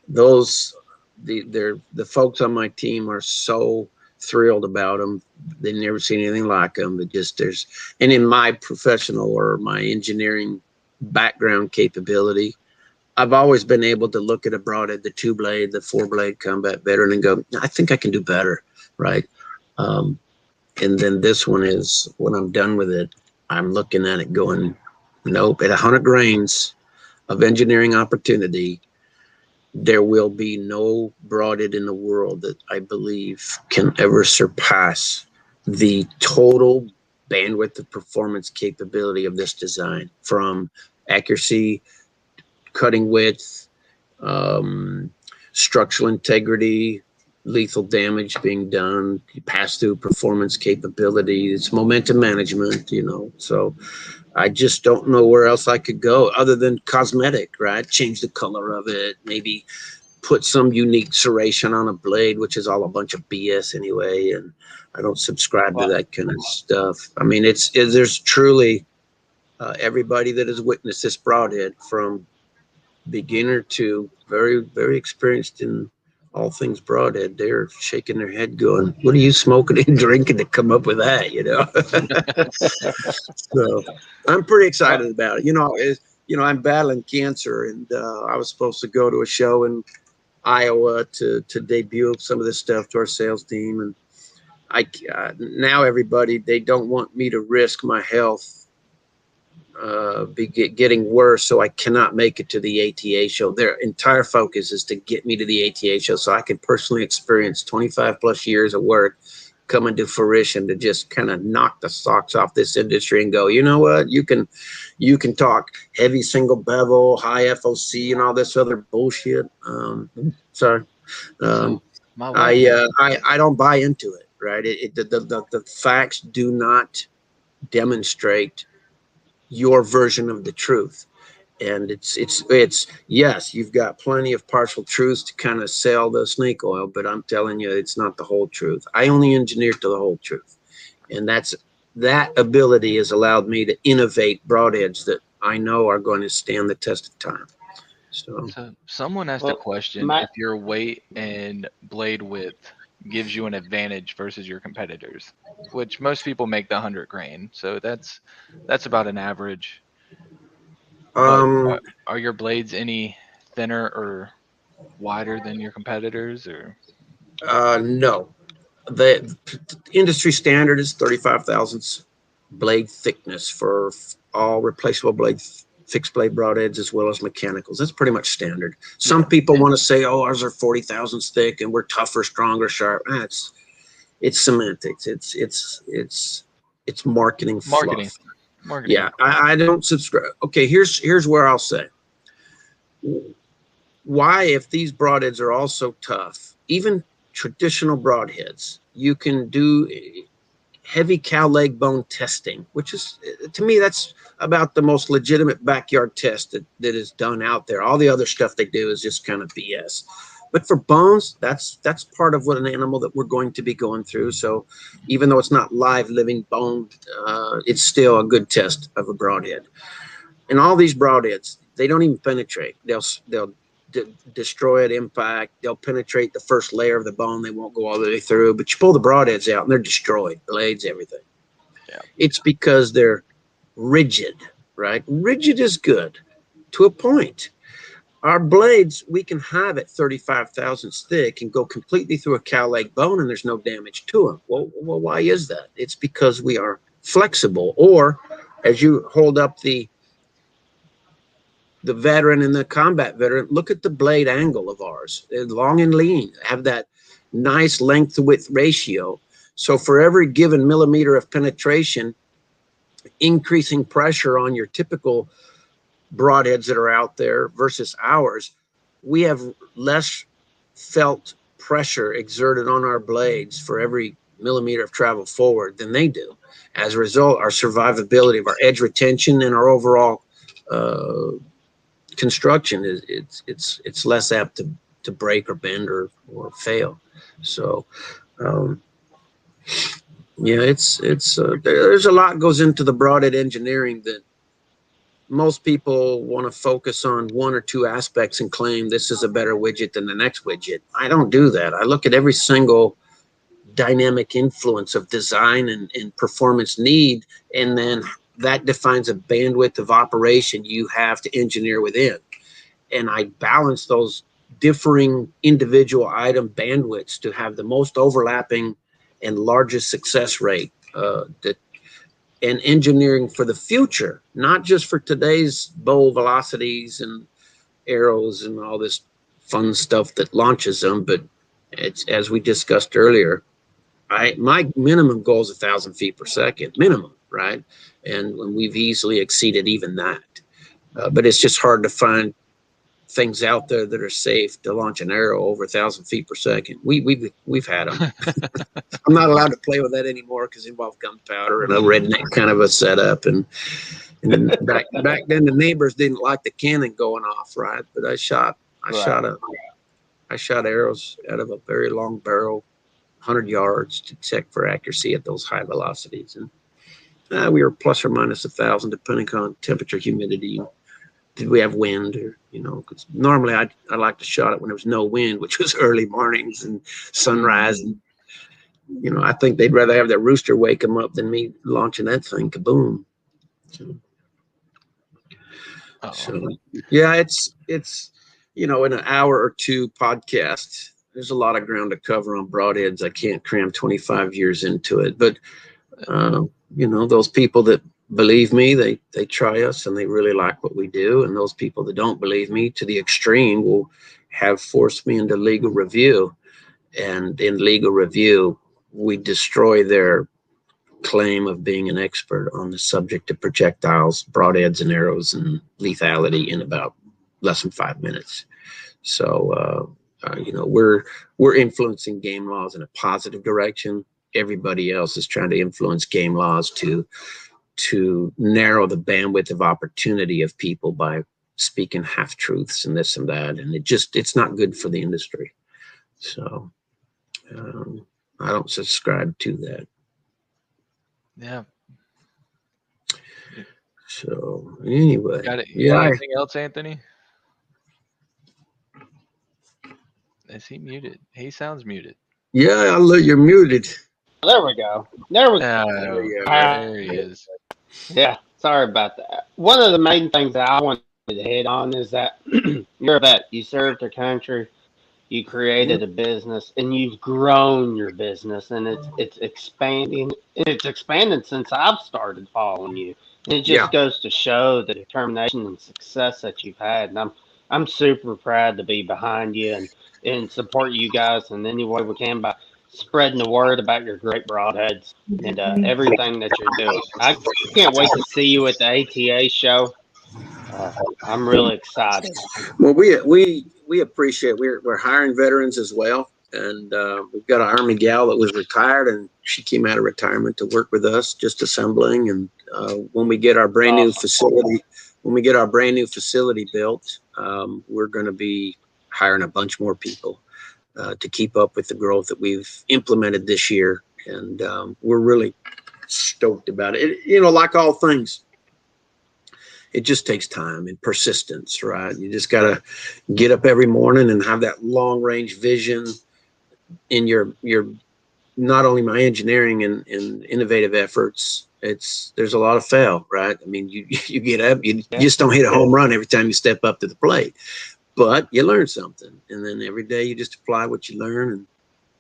C: The folks on my team are so thrilled about them. They've never seen anything like them. But and in my professional or my engineering background capability, I've always been able to look at a broadhead, the 2-blade, the 4-blade combat veteran, and go, I think I can do better, right? And then this one is, when I'm done with it, I'm looking at it going, nope, at 100 grains of engineering opportunity, there will be no broadhead in the world that I believe can ever surpass the total bandwidth of performance capability of this design, from accuracy, cutting width, structural integrity, lethal damage being done, pass through performance capability. It's momentum management, So I just don't know where else I could go other than cosmetic, right? Change the color of it, maybe put some unique serration on a blade, which is all a bunch of BS anyway. And I don't subscribe to
B: Well,
C: that kind of stuff. I mean, there's truly everybody that has witnessed this broadhead from beginner to very, very experienced in all things broadhead. They're shaking their head going, what are you smoking and drinking to come up with that, So I'm pretty excited
B: well,
C: about it. I'm battling cancer, and I was supposed to go to a show in Iowa to debut some of this stuff to our sales team. And now everybody, they don't want me to risk my health getting worse, so I cannot make it to the ATA show. Their entire focus is to get me to the ATA show so I can personally experience 25 plus years of work coming to fruition to just kind of knock the socks off this industry and go, you know what, you can talk heavy single bevel, high FOC, and all this other bullshit. Sorry.
A: So
C: Um,
A: my wife
C: I don't buy into it, right? The facts do not demonstrate your version of the truth. And it's yes, you've got plenty of partial truths to kind of sell the snake oil, but I'm telling you, it's not the whole truth. I only engineer to the whole truth, and that ability has allowed me to innovate broadheads that I know are going to stand the test of time. So
A: So someone asked a
B: well,
A: question
B: Matt,
A: if your weight and blade width gives you an advantage versus your competitors, which most people make the 100 grain. So that's about an average. But
C: um
A: are your blades any thinner or wider than your competitors or
C: no, the industry standard is 35 thousandths blade thickness for all replaceable blade fixed blade broadheads as well as mechanicals. That's pretty much standard. Some
A: yeah,
C: people want to say, oh, ours are 40 thousandths thick and we're tougher, stronger, sharp. It's semantics. It's marketing
A: marketing?
C: fluff.
A: Marketing,
C: Yeah,
A: of course.
C: I don't subscribe. Okay, here's where I'll say why, if these broadheads are all so tough, even traditional broadheads, you can do heavy cow leg bone testing, which is, to me, that's about the most legitimate backyard test that is done out there. All the other stuff they do is just kind of BS. But for bones, that's part of what an animal that we're going to be going through. So even though it's not live living bone, it's still a good test of a broadhead. And all these broadheads, they don't even penetrate. They'll destroy at impact. They'll penetrate the first layer of the bone. They won't go all the way through. But you pull the broadheads out, and they're destroyed. Blades, everything.
A: Yeah.
C: It's because they're rigid, right? Rigid is good to a point. Our blades, we can have at 35 thousandths thick and go completely through a cow leg bone, and there's no damage to them. Well, why is that? It's because we are flexible. Or as you hold up the veteran and the combat veteran, look at the blade angle of ours. They're long and lean, have that nice length to width ratio. So for every given millimeter of penetration, increasing pressure on your typical broadheads that are out there versus ours, we have less felt pressure exerted on our blades for every millimeter of travel forward than they do. As a result, our survivability of our edge retention and our overall construction is it's less apt to break or bend or fail. So yeah, it's there's a lot goes into the broadhead engineering that most people want to focus on one or two aspects and claim this is a better widget than the next widget. I don't do that. I look at every single dynamic influence of design and performance need, and then that defines a bandwidth of operation you have to engineer within. And I balance those differing individual item bandwidths to have the most overlapping and largest success rate. And engineering for the future, not just for today's bow velocities and arrows and all this fun stuff that launches them, but it's, as we discussed earlier, my minimum goal is 1,000 feet per second, minimum, right? And we've easily exceeded even that. But it's just hard to find things out there that are safe to launch an arrow over 1,000 feet per second. We've had them. I'm not allowed to play with that anymore because it involved gunpowder and a redneck kind of a setup. And back then the neighbors didn't like the cannon going off, right? But I shot arrows out of a very long barrel, 100 yards, to check for accuracy at those high velocities. And we were plus or minus 1,000, depending on temperature, humidity. Did we have wind? Or, because normally I like to shot it when there was no wind, which was early mornings and sunrise. And, I think they'd rather have that rooster wake them up than me launching that thing. Kaboom. So yeah, it's in an hour or two podcast, there's a lot of ground to cover on broadheads. I can't cram 25 years into it, but those people that believe me, they try us and they really like what we do. And those people that don't believe me to the extreme will have forced me into legal review. And in legal review, we destroy their claim of being an expert on the subject of projectiles, broadheads, and arrows and lethality in about less than 5 minutes. So, we're influencing game laws in a positive direction. Everybody else is trying to influence game laws to narrow the bandwidth of opportunity of people by speaking half truths and this and that. And it's not good for the industry. So, I don't subscribe to that.
A: Yeah.
C: So anyway,
A: got anything else, Anthony? Is he muted? He sounds muted.
C: Yeah, you're muted.
B: There we go. There
A: he is.
B: Yeah, sorry about that. One of the main things that I wanted to hit on is that you're a vet. You served your country. You created a business, and you've grown your business, and it's expanding. It's expanded since I've started following you. And it just goes to show the determination and success that you've had. And I'm super proud to be behind you and support you guys in any way we can by spreading the word about your great broadheads and everything that you're doing. I can't wait to see you at the ATA show. I'm really excited.
C: Well, we appreciate we're hiring veterans as well, and we've got an Army gal that was retired, and she came out of retirement to work with us, just assembling. And when we get our brand new facility, built, we're going to be hiring a bunch more people to keep up with the growth that we've implemented this year, and we're really stoked about it. Like all things, it just takes time and persistence, right? You just got to get up every morning and have that long range vision in your not only my engineering and innovative efforts. There's a lot of fail, right? I mean, you get up, you just don't hit a home run every time you step up to the plate, but you learn something. And then every day you just apply what you learn and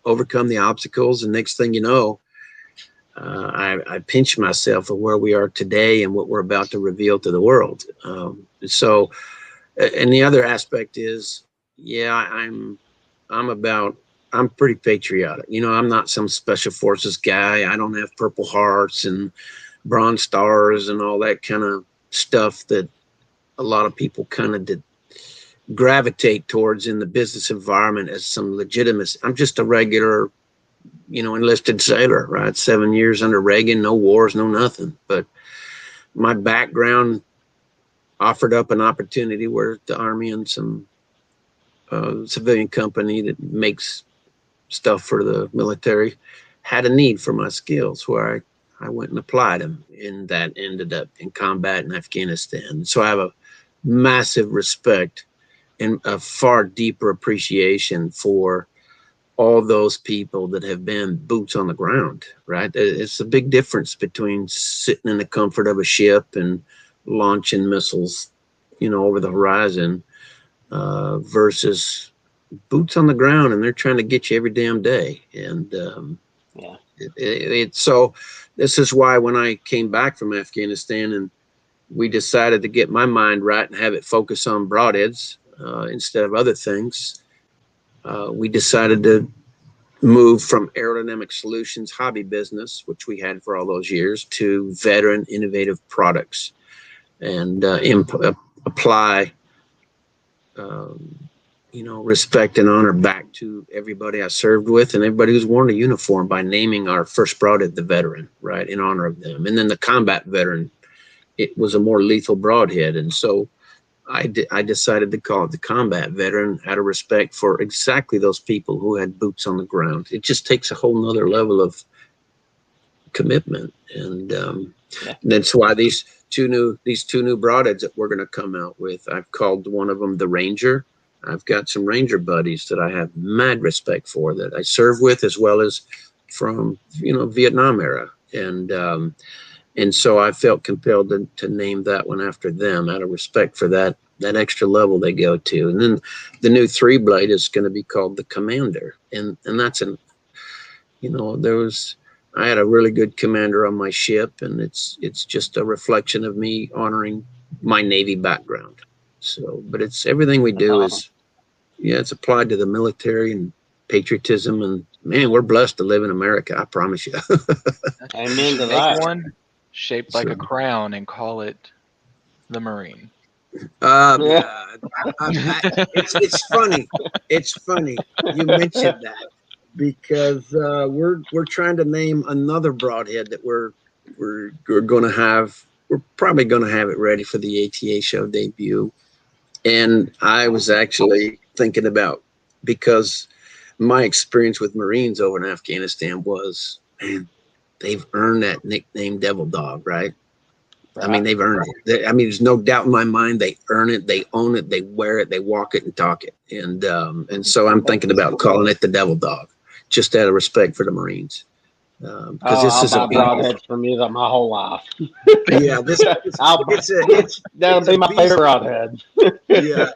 C: overcome the obstacles. And next thing you know, I pinch myself at where we are today and what we're about to reveal to the world. And the other aspect is, I'm pretty patriotic. I'm not some special forces guy. I don't have Purple Hearts and Bronze Stars and all that kind of stuff that a lot of people kind of gravitate towards in the business environment as some legitimacy. I'm just a regular enlisted sailor, right? 7 years under Reagan, no wars, no nothing. But my background offered up an opportunity where the Army and some civilian company that makes stuff for the military had a need for my skills, where I went and applied them, and that ended up in combat in Afghanistan. So I have a massive respect and a far deeper appreciation for all those people that have been boots on the ground, right? It's a big difference between sitting in the comfort of a ship and launching missiles, over the horizon, versus boots on the ground, and they're trying to get you every damn day. And so this is why when I came back from Afghanistan and we decided to get my mind right and have it focus on broadheads instead of other things, we decided to move from aerodynamic solutions hobby business, which we had for all those years, to veteran innovative products, and apply um, respect and honor back to everybody I served with and everybody who's worn a uniform by naming our first broadhead the veteran, right, in honor of them. And then the combat veteran, it was a more lethal broadhead. And so I decided to call it the combat veteran out of respect for exactly those people who had boots on the ground. It just takes a whole nother level of commitment. And that's why these two new broadheads that we're going to come out with, I've called one of them the Ranger. I've got some Ranger buddies that I have mad respect for that I serve with, as well as from Vietnam era, and so I felt compelled to name that one after them out of respect for that extra level they go to. And then the new 3-blade is going to be called the Commander, and that's I had a really good commander on my ship, and it's just a reflection of me honoring my Navy background. So, but it's everything we do is, it's applied to the military and patriotism, and man, we're blessed to live in America. I promise you.
B: Amen to
A: Make
B: that.
A: one shaped like a crown and call it the Marine.
C: It's funny. It's funny you mentioned that, because we're trying to name another broadhead that we're going to have. We're probably going to have it ready for the ATA show debut. And I was actually thinking about, because my experience with Marines over in Afghanistan was, man, they've earned that nickname Devil Dog, right? I mean, they've earned it. There's no doubt in my mind they earn it, they own it, they wear it, they walk it and talk it. And so I'm thinking about calling it the Devil Dog, just out of respect for the Marines. Because this is
B: a broadhead from you my whole life.
C: Yeah,
B: that'll be my favorite broadhead.
C: Yeah,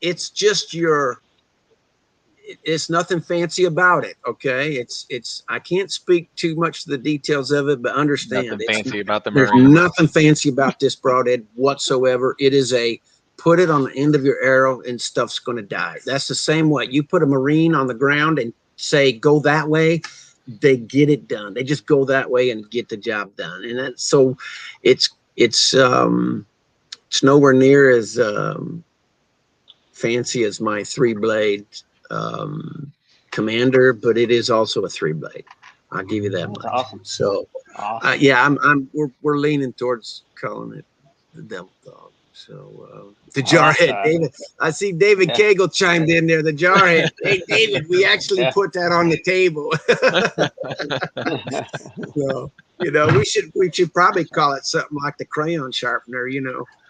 C: it's just it's nothing fancy about it. Okay, it's I can't speak too much to the details of it, but understand
A: nothing fancy about the
C: Marines. There's nothing fancy about this broadhead whatsoever. It is put it on the end of your arrow and stuff's going to die. That's the same way you put a Marine on the ground and say go that way, they get it done. They just go that way and get the job done. And that's so it's nowhere near as fancy as my 3-blade Commander, but it is also a 3-blade. I'll give you that much.
B: Awesome.
C: So we're leaning towards calling it the Devil Dog. So the Jarhead, David. I see David Cagle chimed in there. The Jarhead. Hey, David, we actually put that on the table. So we should probably call it something like the Crayon Sharpener.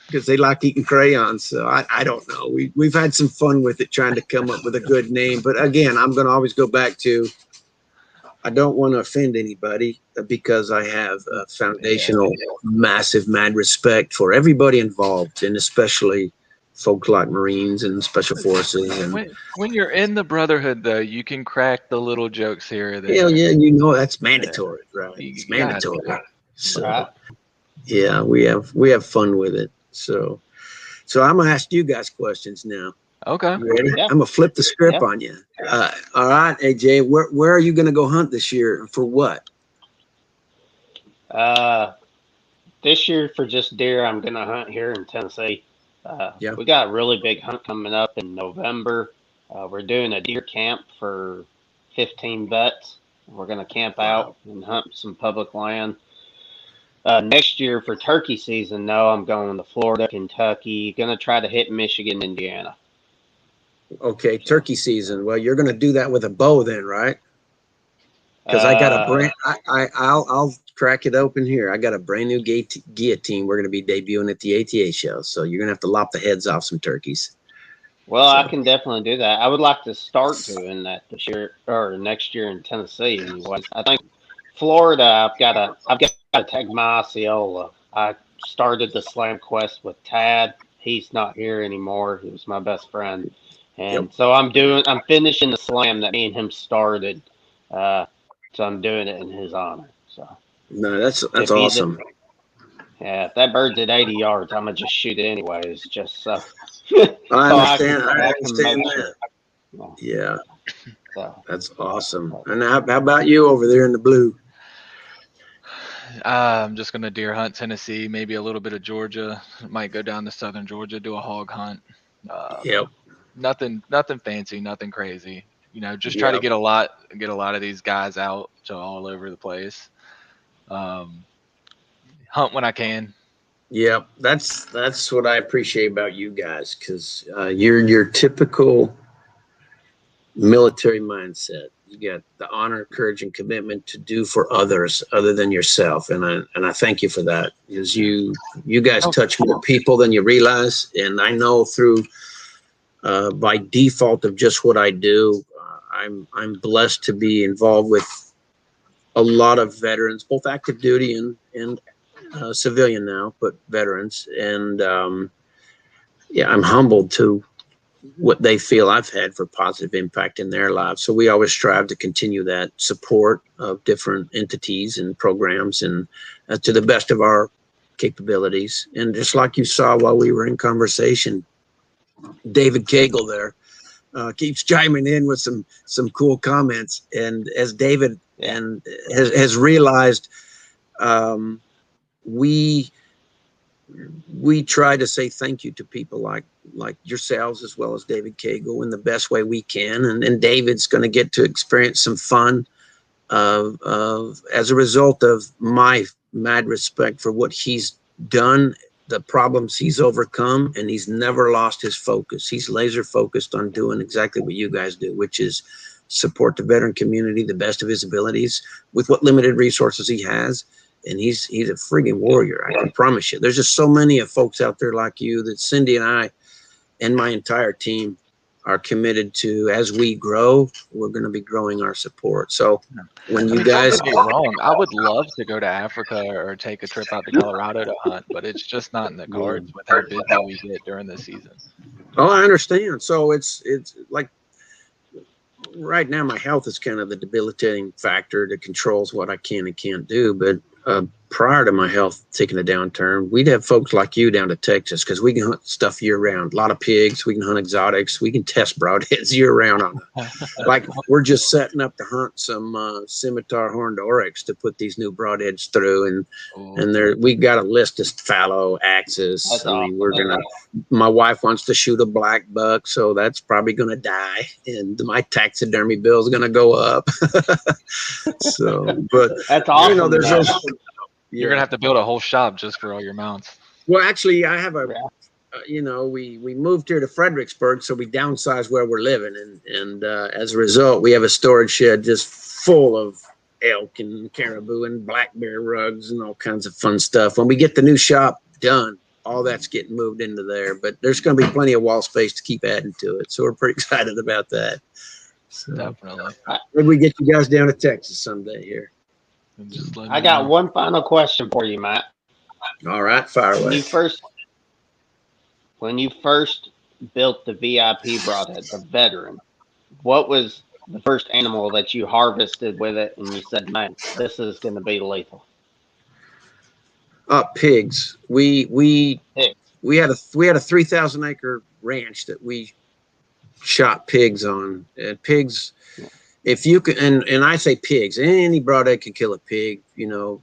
C: Because they like eating crayons. So I don't know. We've had some fun with it, trying to come up with a good name. But again, I'm going to always go back to, I don't want to offend anybody, because I have a foundational, massive, mad respect for everybody involved, and especially folks like Marines and Special Forces. And
A: when you're in the Brotherhood, though, you can crack the little jokes here or there.
C: Hell yeah, that's mandatory, right? It's mandatory. So yeah, we have fun with it. So I'm gonna ask you guys questions now.
A: Okay.
C: You ready? Yeah. I'm gonna flip the script on you. All right, AJ, where are you gonna go hunt this year? For what?
B: This year for just deer, I'm gonna hunt here in Tennessee. We got a really big hunt coming up in November. We're doing a deer camp for 15 vets. We're gonna camp out and hunt some public land. Next year for turkey season, though, I'm going to Florida, Kentucky. Going to try to hit Michigan, Indiana.
C: Okay, turkey season. Well, you're going to do that with a bow then, right? Because I got a brand. I'll crack it open here. I got a brand new guillotine we're going to be debuting at the ATA show. So you're going to have to lop the heads off some turkeys.
B: Well, I can definitely do that. I would like to start doing that this year or next year in Tennessee. Anyways, I think Florida, I've got to tag my Osceola. I started the Slam Quest with Tad. He's not here anymore. He was my best friend. And so I'm finishing the Slam that me and him started. So I'm doing it in his honor. So
C: no, that's awesome.
B: If that bird's at 80 yards, I'm going to just shoot it anyways. Just so.
C: I understand. I understand that. Sure. Yeah. So, that's awesome. And how about you over there in the blue?
A: I'm just gonna deer hunt Tennessee, maybe a little bit of Georgia. Might go down to southern Georgia, do a hog hunt. Um,
C: Yep.
A: nothing fancy, nothing crazy. Just try to
C: Yep.
A: get a lot of these guys out to all over the place. Um, Hunt when I can.
C: Yep. That's what I appreciate about you guys, because you're your typical military mindset. You got the honor, courage, and commitment to do for others other than yourself, and I thank you for that, because you guys
A: Oh,
C: touch more people than you realize, and I know through by default of just what I do, I'm blessed to be involved with a lot of veterans, both active duty and civilian now, but veterans, and yeah, I'm humbled to what they feel I've had for positive impact in their lives. So we always strive to continue that support of different entities and programs, and to the best of our capabilities. And just like you saw while we were in conversation, David Cagle there keeps chiming in with some cool comments. And as David and has realized, um, we try to say thank you to people like yourselves, as well as David Cagle, in the best way we can. And David's going to get to experience some fun as a result of my mad respect for what he's done, the problems he's overcome, and he's never lost his focus. He's laser focused on doing exactly what you guys do, which is support the veteran community the best of his abilities with what limited resources he has. And he's a friggin' warrior, I can promise you. There's just so many of folks out there like you that Cindy and I and my entire team are committed to. As we grow, we're going to be growing our support. So when you
A: don't
C: guys,
A: get me wrong. I would love to go to Africa or take a trip out to Colorado to hunt, but it's just not in the cards with how busy we get during the season.
C: oh, I understand. So it's like right now my health is kind of the debilitating factor that controls what I can and can't do. But prior to my health taking a downturn, we'd have folks like you down to Texas, because we can hunt stuff year round. A lot of pigs, we can hunt exotics, we can test broadheads year round on it. Like we're just setting up to hunt some scimitar horned oryx to put these new broadheads through, and there we got a list of fallow axes.
B: That's
C: I mean, we're gonna. My wife wants to shoot a black buck, so that's probably gonna die, and my taxidermy bill is gonna go up. So, but
B: That's awesome.
C: you know, there's those.
A: You're gonna have to build a whole shop just for all your mounts.
C: Well, actually, I have a. You know, we moved here to Fredericksburg, so we downsized where we're living, and as a result, we have a storage shed just full of elk and caribou and black bear rugs and all kinds of fun stuff. When we get the new shop done, all that's getting moved into there. But there's going to be plenty of wall space to keep adding to it, so we're pretty excited about that. So,
A: Definitely.
C: maybe we get you guys down to Texas someday here.
B: I got one final question for you, Matt.
C: All right, fire away.
B: When you first built the VIP Broadhead, the veteran, what was the first animal that you harvested with it, and you said, "Man, this is going to be lethal"?
C: Pigs. We had a 3,000 acre ranch that we shot pigs on. Pigs, if you can, and I say pigs, any broadhead can kill a pig, you know.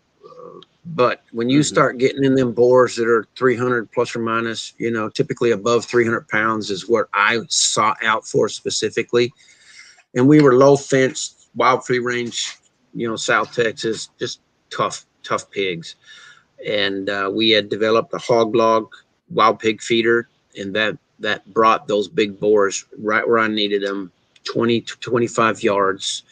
C: But when you start getting in them boars that are 300 plus or minus, you know, typically above 300 pounds is what I sought out for specifically. And we were low fence, wild free range, you know, South Texas, just tough pigs. And we had developed a hog log wild pig feeder, and that brought those big boars right where I needed them, 20 to 25 yards.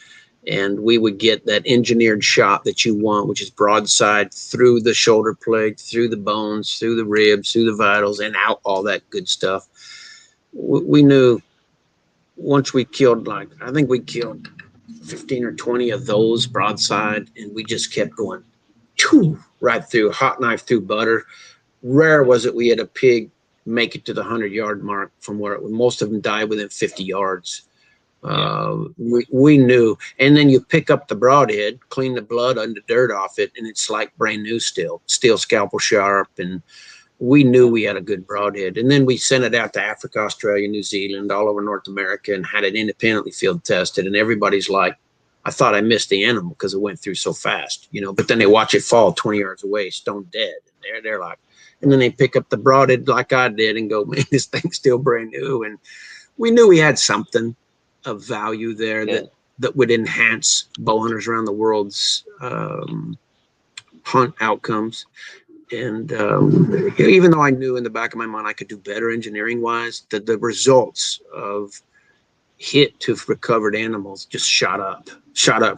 C: And we would get that engineered shot that you want, which is broadside through the shoulder plate, through the bones, through the ribs, through the vitals, and out all that good stuff. We knew once we killed, I think we killed 15 or 20 of those broadside, and we just kept going right through, hot knife through butter. Rare was it we had a pig make it to the 100-yard mark from where most of them died within 50 yards. We knew. And then you pick up the broadhead, clean the blood and the dirt off it, and it's like brand new still scalpel sharp. And we knew we had a good broadhead. And then we sent it out to Africa, Australia, New Zealand, all over North America, and had it independently field tested. And everybody's like, I thought I missed the animal because it went through so fast, but then they watch it fall 20 yards away, stone dead. And they're like, and then they pick up the broadhead like I did and go, man, this thing's still brand new. And we knew we had something of value there that would enhance bow hunters around the world's hunt outcomes. And even though I knew in the back of my mind I could do better engineering wise, the results of hit to recovered animals just shot up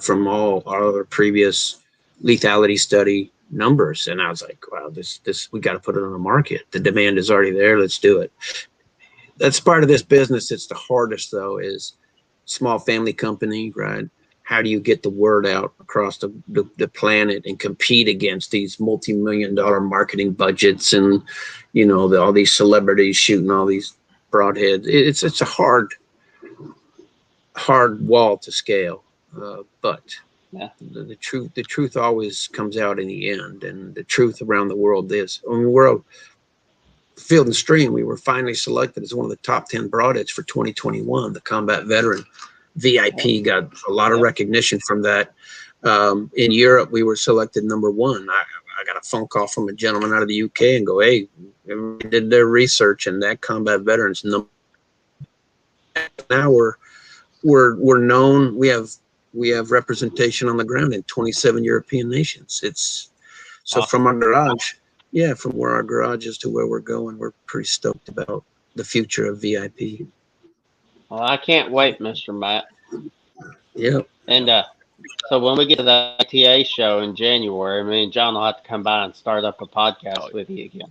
C: from all our other previous lethality study numbers. And I was like, wow, this we got to put it on the market. The demand is already there. Let's do it. That's part of this business. It's the hardest though, is small family company, right? How do you get the word out across the planet and compete against these multi-million-dollar marketing budgets and, all these celebrities shooting all these broadheads? It's a hard wall to scale, but the truth always comes out in the end, and the truth around the world is, we're Field and Stream. We were finally selected as one of the top 10 broadheads for 2021. The combat veteran VIP got a lot of recognition from that. In Europe, we were selected number 1. I got a phone call from a gentleman out of the UK and go, hey, they did their research, and that combat veterans number. Now we're known. We have representation on the ground in 27 European nations. It's so awesome. From our garage, from where our garage is to where we're going, we're pretty stoked about the future of VIP.
B: Well, I can't wait, Mr. Matt.
C: Yep.
B: And so when we get to the ITA show in January, me and John will have to come by and start up a podcast with you again.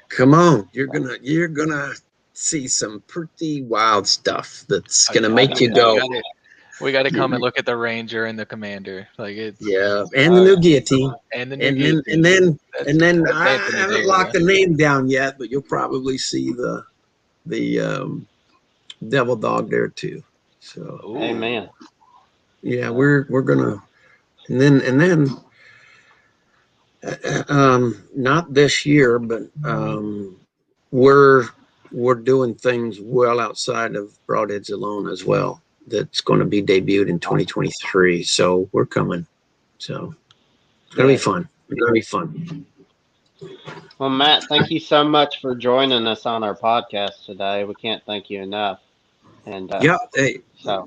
C: Come on, you're gonna see some pretty wild stuff that's gonna make you go.
A: We got to come and look at the Ranger and the Commander, like it's
C: and the new guillotine,
A: and then
C: I haven't locked the name down yet, but you'll probably see the devil dog there too. So
B: amen.
C: Yeah, we're gonna, and then not this year, but we're doing things well outside of broadheads alone as well. That's going to be debuted in 2023. So we're coming. So it's going to be fun. It's going to be fun.
B: Well, Matt, thank you so much for joining us on our podcast today. We can't thank you enough. And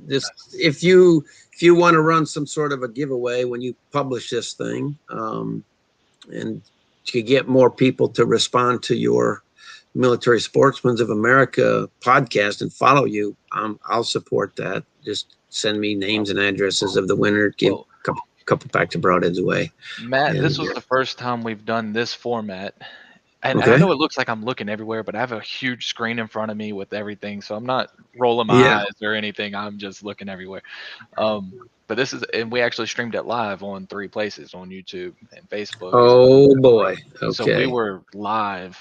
C: just if you want to run some sort of a giveaway when you publish this thing, and to get more people to respond to your Military Sportsmen of America podcast and follow you, I'll support that. Just send me names and addresses of the winner. Give a couple packs of broadheads away.
A: Matt, this was the first time we've done this format. And I know it looks like I'm looking everywhere, but I have a huge screen in front of me with everything, so I'm not rolling my eyes or anything. I'm just looking everywhere. But this is, and we actually streamed it live on 3 places, on YouTube and Facebook.
C: Oh boy! Okay.
A: So we were live.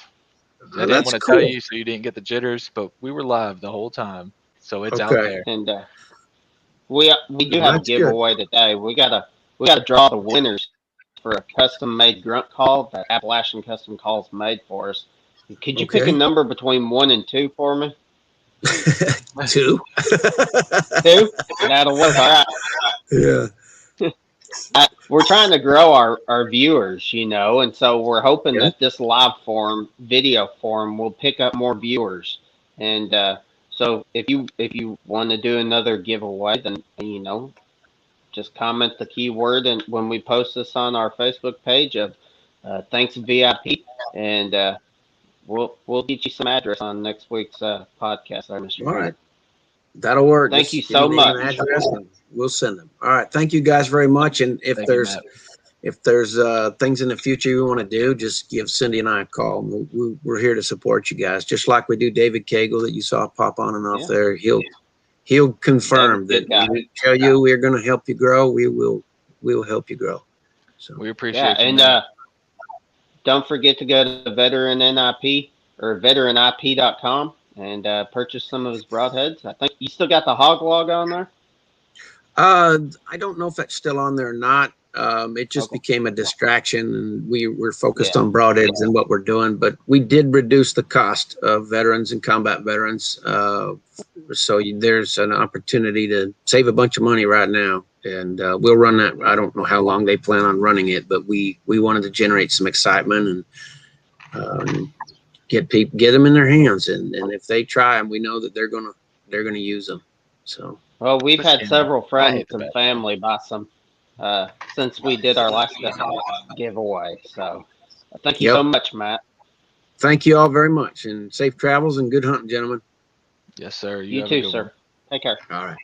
A: I didn't want to tell you so you didn't get the jitters, but we were live the whole time, so it's out there.
B: And we do have a giveaway today. We gotta draw the winners for a custom-made grunt call that Appalachian Custom Calls made for us. Could you pick a number between 1 and 2 for me?
C: 2.
B: 2? That'll work. All right.
C: Yeah.
B: We're trying to grow our viewers, and so we're hoping that this live video form will pick up more viewers. And so if you want to do another giveaway, then just comment the keyword and when we post this on our Facebook page of thanks VIP, and we'll get you some address on next week's podcast. Mr.
C: All right. That'll work.
B: Thank you so much.
C: We'll send them. All right. Thank you guys very much. And if there's things in the future you want to do, just give Cindy and I a call. We're here to support you guys, just like we do David Cagle that you saw pop on and off there. He'll confirm that we tell you we're going to help you grow. We will help you grow. So
A: we appreciate you.
B: And don't forget to go to Veteran NIP or veteranip.com and purchase some of his broadheads. I think you still got the hog log on there.
C: I don't know if that's still on there or not. It just became a distraction, and we're focused on broadheads and what we're doing. But we did reduce the cost of veterans and combat veterans. So there's an opportunity to save a bunch of money right now and we'll run that. I don't know how long they plan on running it, but we wanted to generate some excitement and get them in their hands, and if they try them, we know that they're gonna use them. So
B: Well, we've had several
A: I
B: friends
A: hate the
B: and
A: bad.
B: family buy some since we did our last giveaway. So thank you so
C: yep.
B: much, Matt.
C: Thank you all very much, and safe travels and good hunting, gentlemen.
A: Yes, sir. You
B: You
A: have a
B: too,
A: good one.
B: sir. Take care.
C: All right.